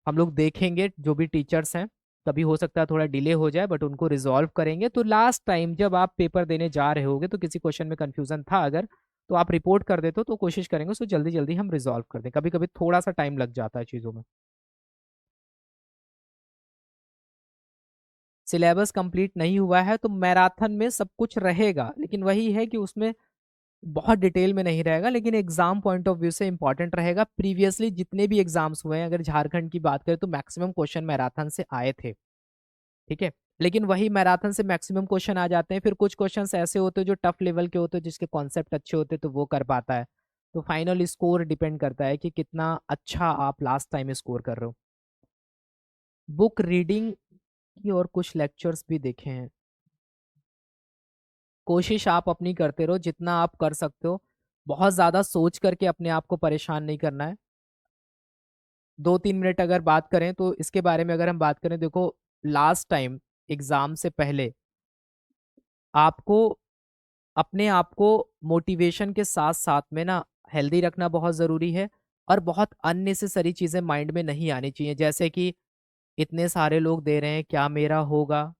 हम लोग देखेंगे जो भी टीचर्स हैं, कभी हो सकता है थोड़ा डिले हो जाए बट उनको रिजॉल्व करेंगे। तो लास्ट टाइम जब आप पेपर देने जा रहे होगे तो किसी क्वेश्चन में कंफ्यूजन था अगर, तो आप रिपोर्ट कर देते हो तो कोशिश करेंगे उसको जल्दी जल्दी हम रिजॉल्व कर दें। कभी कभी थोड़ा सा टाइम लग जाता है चीज़ों में। सिलेबस कंप्लीट नहीं हुआ है तो मैराथन में सब कुछ रहेगा, लेकिन वही है कि उसमें बहुत डिटेल में नहीं रहेगा, लेकिन एग्जाम पॉइंट ऑफ व्यू से इंपॉर्टेंट रहेगा। प्रीवियसली जितने भी एग्जाम्स हुए हैं, अगर झारखंड की बात करें तो मैक्सिमम क्वेश्चन मैराथन से आए थे। ठीक है, लेकिन वही मैराथन से मैक्सिमम क्वेश्चन आ जाते हैं, फिर कुछ क्वेश्चंस ऐसे होते हैं जो टफ लेवल के होते हैं, जिसके कॉन्सेप्ट अच्छे होते हैं तो वो कर पाता है। तो फाइनल स्कोर डिपेंड करता है कि कितना अच्छा आप लास्ट टाइम स्कोर कर रहे हो। बुक रीडिंग की और कुछ लेक्चर्स भी देखे हैं, कोशिश आप अपनी करते रहो जितना आप कर सकते हो। बहुत ज़्यादा सोच करके अपने आप को परेशान नहीं करना है। 2-3 मिनट अगर बात करें तो इसके बारे में अगर हम बात करें, देखो लास्ट टाइम एग्ज़ाम से पहले आपको अपने आप को मोटिवेशन के साथ-साथ में ना हेल्दी रखना बहुत ज़रूरी है, और बहुत अननेसेसरी चीज़ें माइंड में नहीं आनी चाहिए। जैसे कि इतने सारे लोग दे रहे हैं, क्या मेरा होगा?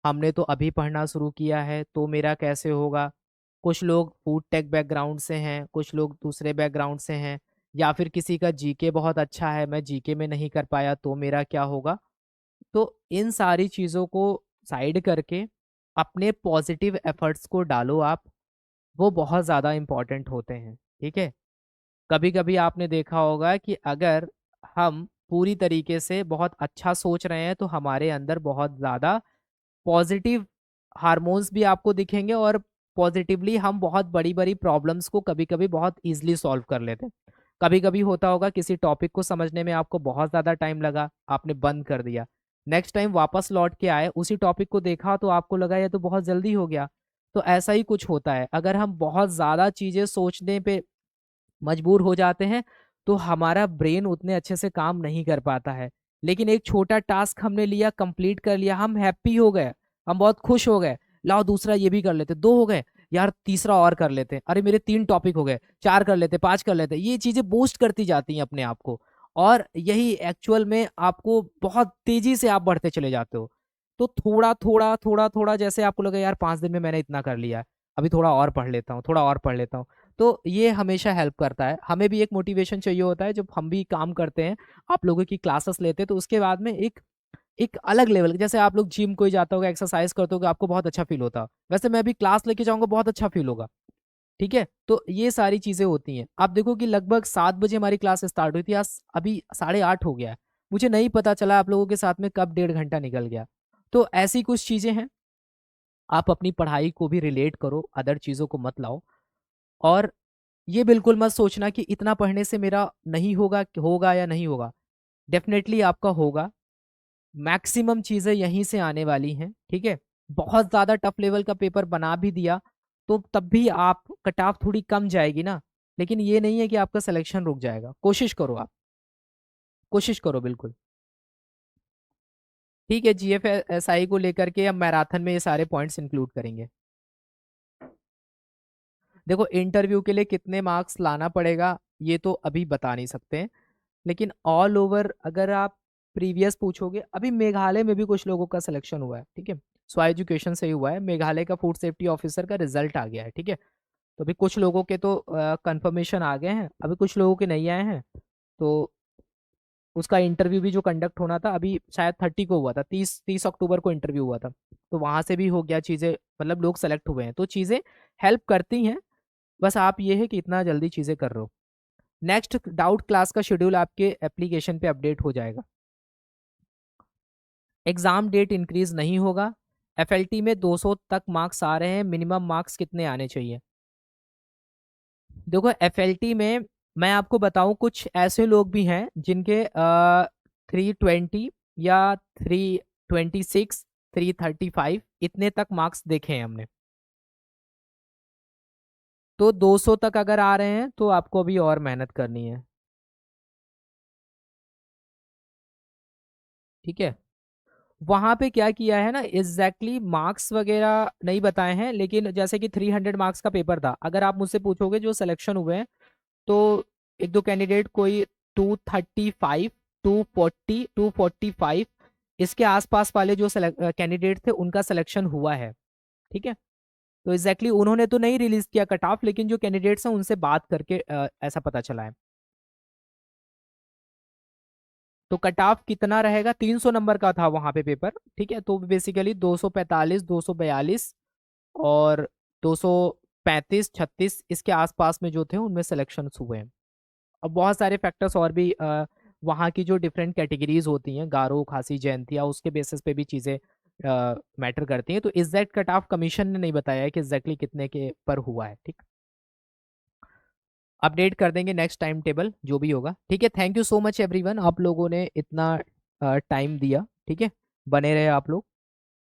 हमने तो अभी पढ़ना शुरू किया है, तो मेरा कैसे होगा? कुछ लोग फूड टेक बैकग्राउंड से हैं, कुछ लोग दूसरे बैकग्राउंड से हैं, या फिर किसी का जीके बहुत अच्छा है, मैं जीके में नहीं कर पाया, तो मेरा क्या होगा? तो इन सारी चीज़ों को साइड करके अपने पॉजिटिव एफर्ट्स को डालो आप, वो बहुत ज़्यादा इम्पोर्टेंट होते हैं, ठीक है? कभी-कभी आपने देखा होगा कि अगर हम पूरी तरीके से बहुत अच्छा सोच रहे हैं, तो हमारे अंदर बहुत ज़्यादा पॉजिटिव हार्मोन्स भी आपको दिखेंगे, और पॉजिटिवली हम बहुत बड़ी-बड़ी प्रॉब्लम्स को कभी-कभी बहुत ईज़िली सॉल्व कर लेते हैं। कभी-कभी होता होगा किसी टॉपिक को समझने में आपको बहुत ज़्यादा टाइम लगा, आपने बंद कर दिया। नेक्स्ट टाइम वापस लौट के आए, उसी टॉपिक को देखा तो आपको लगा ये तो बहुत जल्दी हो गया। तो ऐसा ही कुछ होता है, अगर हम बहुत ज़्यादा चीज़ें सोचने पे मजबूर हो जाते हैं, तो हमारा ब्रेन उतने अच्छे से काम नहीं कर पाता है। लेकिन एक छोटा टास्क हमने लिया, कंप्लीट कर लिया, हम हैप्पी हो गए, हम बहुत खुश हो गए, लाओ दूसरा ये भी कर लेते, 2 हो गए, यार तीसरा और कर लेते हैं, अरे मेरे 3 टॉपिक हो गए, 4 कर लेते, 5 कर लेते। ये चीज़ें बूस्ट करती जाती हैं अपने आप को, और यही एक्चुअल में आपको बहुत तेज़ी से आप बढ़ते चले जाते हो। तो थोड़ा-थोड़ा, थोड़ा-थोड़ा जैसे आपको लगे यार 5 दिन में मैंने इतना कर लिया है, अभी थोड़ा और पढ़ लेता हूँ, थोड़ा और पढ़ लेता हूँ। तो ये हमेशा हेल्प करता है। हमें भी एक मोटिवेशन चाहिए होता है, जब हम भी काम करते हैं, आप लोगों की क्लासेस लेते हैं, तो उसके बाद में एक एक अलग लेवल, जैसे आप लोग जिम कोई जाता होगा, एक्सरसाइज करते होगे, आपको बहुत अच्छा फ़ील होता है। वैसे मैं भी क्लास लेके जाऊँगा, बहुत अच्छा फ़ील होगा, ठीक है? तो ये सारी चीज़ें होती हैं। आप देखो कि लगभग 7 बजे हमारी क्लास स्टार्ट हुई थी, आज अभी 8:30 हो गया है। मुझे नहीं पता चला आप लोगों के साथ में कब 1.5 घंटा निकल गया। तो ऐसी कुछ चीज़ें हैं, आप अपनी पढ़ाई को भी रिलेट करो, अदर चीज़ों को मत लाओ। और ये बिल्कुल मत सोचना कि इतना पढ़ने से मेरा नहीं होगा, होगा या नहीं होगा। डेफ़िनेटली आपका होगा। मैक्सिमम चीज़ें यहीं से आने वाली हैं, ठीक है? बहुत ज़्यादा टफ़ लेवल का पेपर बना भी दिया, तो तब भी आप कट ऑफ थोड़ी कम जाएगी ना, लेकिन ये नहीं है कि आपका सिलेक्शन रुक जाएगा। कोशिश करो आप, कोशिश करो बिल्कुल। ठीक है, जीएफएसआई को लेकर के हम मैराथन में ये सारे पॉइंट्स इंक्लूड करेंगे। देखो इंटरव्यू के लिए कितने मार्क्स लाना पड़ेगा, ये तो अभी बता नहीं सकते हैं। लेकिन ऑल ओवर अगर आप प्रीवियस पूछोगे, अभी मेघालय में भी कुछ लोगों का सिलेक्शन हुआ है, ठीक है? स्वाई एजुकेशन से ही हुआ है, मेघालय का फूड सेफ्टी ऑफिसर का रिजल्ट आ गया है, ठीक है? तो अभी कुछ लोगों के तो कंफर्मेशन आ गए हैं, अभी कुछ लोगों के नहीं आए हैं। तो उसका इंटरव्यू भी जो कंडक्ट होना था, अभी शायद 30 को हुआ था, 30 अक्टूबर को इंटरव्यू हुआ था। तो वहाँ से भी हो गया चीज़ें, मतलब लोग सेलेक्ट हुए हैं, तो चीज़ें हेल्प करती हैं। बस आप ये है कि इतना जल्दी चीज़ें कर रहे हो। नेक्स्ट डाउट क्लास का शेड्यूल आपके एप्लीकेशन पे अपडेट हो जाएगा। एग्ज़ाम डेट इंक्रीज़ नहीं होगा। एफएलटी में 200 तक मार्क्स आ रहे हैं, मिनिमम मार्क्स कितने आने चाहिए? देखो एफएलटी में मैं आपको बताऊँ, कुछ ऐसे लोग भी हैं जिनके 320 या 326, 335 इतने तक मार्क्स देखे हैं हमने। तो 200 तक अगर आ रहे हैं, तो आपको अभी और मेहनत करनी है, ठीक है? वहाँ पे क्या किया है ना, एग्ज़ैक्टली मार्क्स वग़ैरह नहीं बताए हैं, लेकिन जैसे कि 300 मार्क्स का पेपर था। अगर आप मुझसे पूछोगे जो सिलेक्शन हुए हैं, तो 1-2 कैंडिडेट कोई 235, 240, 245 इसके आस-पास वाले जो कैंडिडेट थे, उनका सिलेक्शन हुआ है, ठीक है? तो एग्ज़ैक्टली उन्होंने तो नहीं रिलीज़ किया कट ऑफ, लेकिन जो कैंडिडेट्स हैं उनसे बात करके ऐसा पता चला है। तो कट ऑफ कितना रहेगा, 300 नंबर का था वहाँ पे पेपर, ठीक है? तो बेसिकली 245, 242 और 235, 36 इसके आस-पास में जो थे उनमें सिलेक्शंस हुए हैं। अब बहुत सारे फैक्टर्स और भी वहाँ की जो डिफरेंट कैटेगरीज़ होती हैं, गारो, खासी, जयंतिया, उसके बेसिस पे भी चीज़ें मैटर करती हैं। तो एग्ज़ैक्ट कट ऑफ कमीशन ने नहीं बताया है कि एग्ज़ैक्टली कितने के पर हुआ है, ठीक? अपडेट कर देंगे नेक्स्ट टाइम टेबल जो भी होगा, ठीक है? Thank you so much everyone, आप लोगों ने इतना टाइम दिया, ठीक है? बने रहे आप लोग।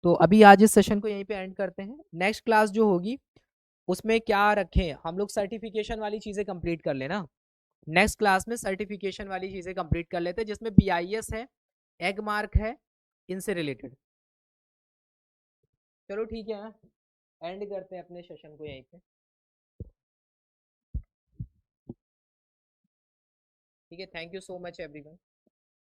तो अभी आज इस सेशन को यहीं पे एंड करते हैं। नेक्स्ट क्लास जो होगी उसमें क्या रखें हम लोग, सर्टिफिकेशन वाली चीज़ें कंप्लीट कर लेना। नेक्स्ट क्लास में सर्टिफिकेशन वाली चीज़ें कंप्लीट कर लेते हैं, जिसमें BIS है, एग मार्क है, इनसे रिलेटेड। चलो ठीक है, एंड करते हैं अपने सेशन को यहीं पे। ठीक है, thank you so much everyone.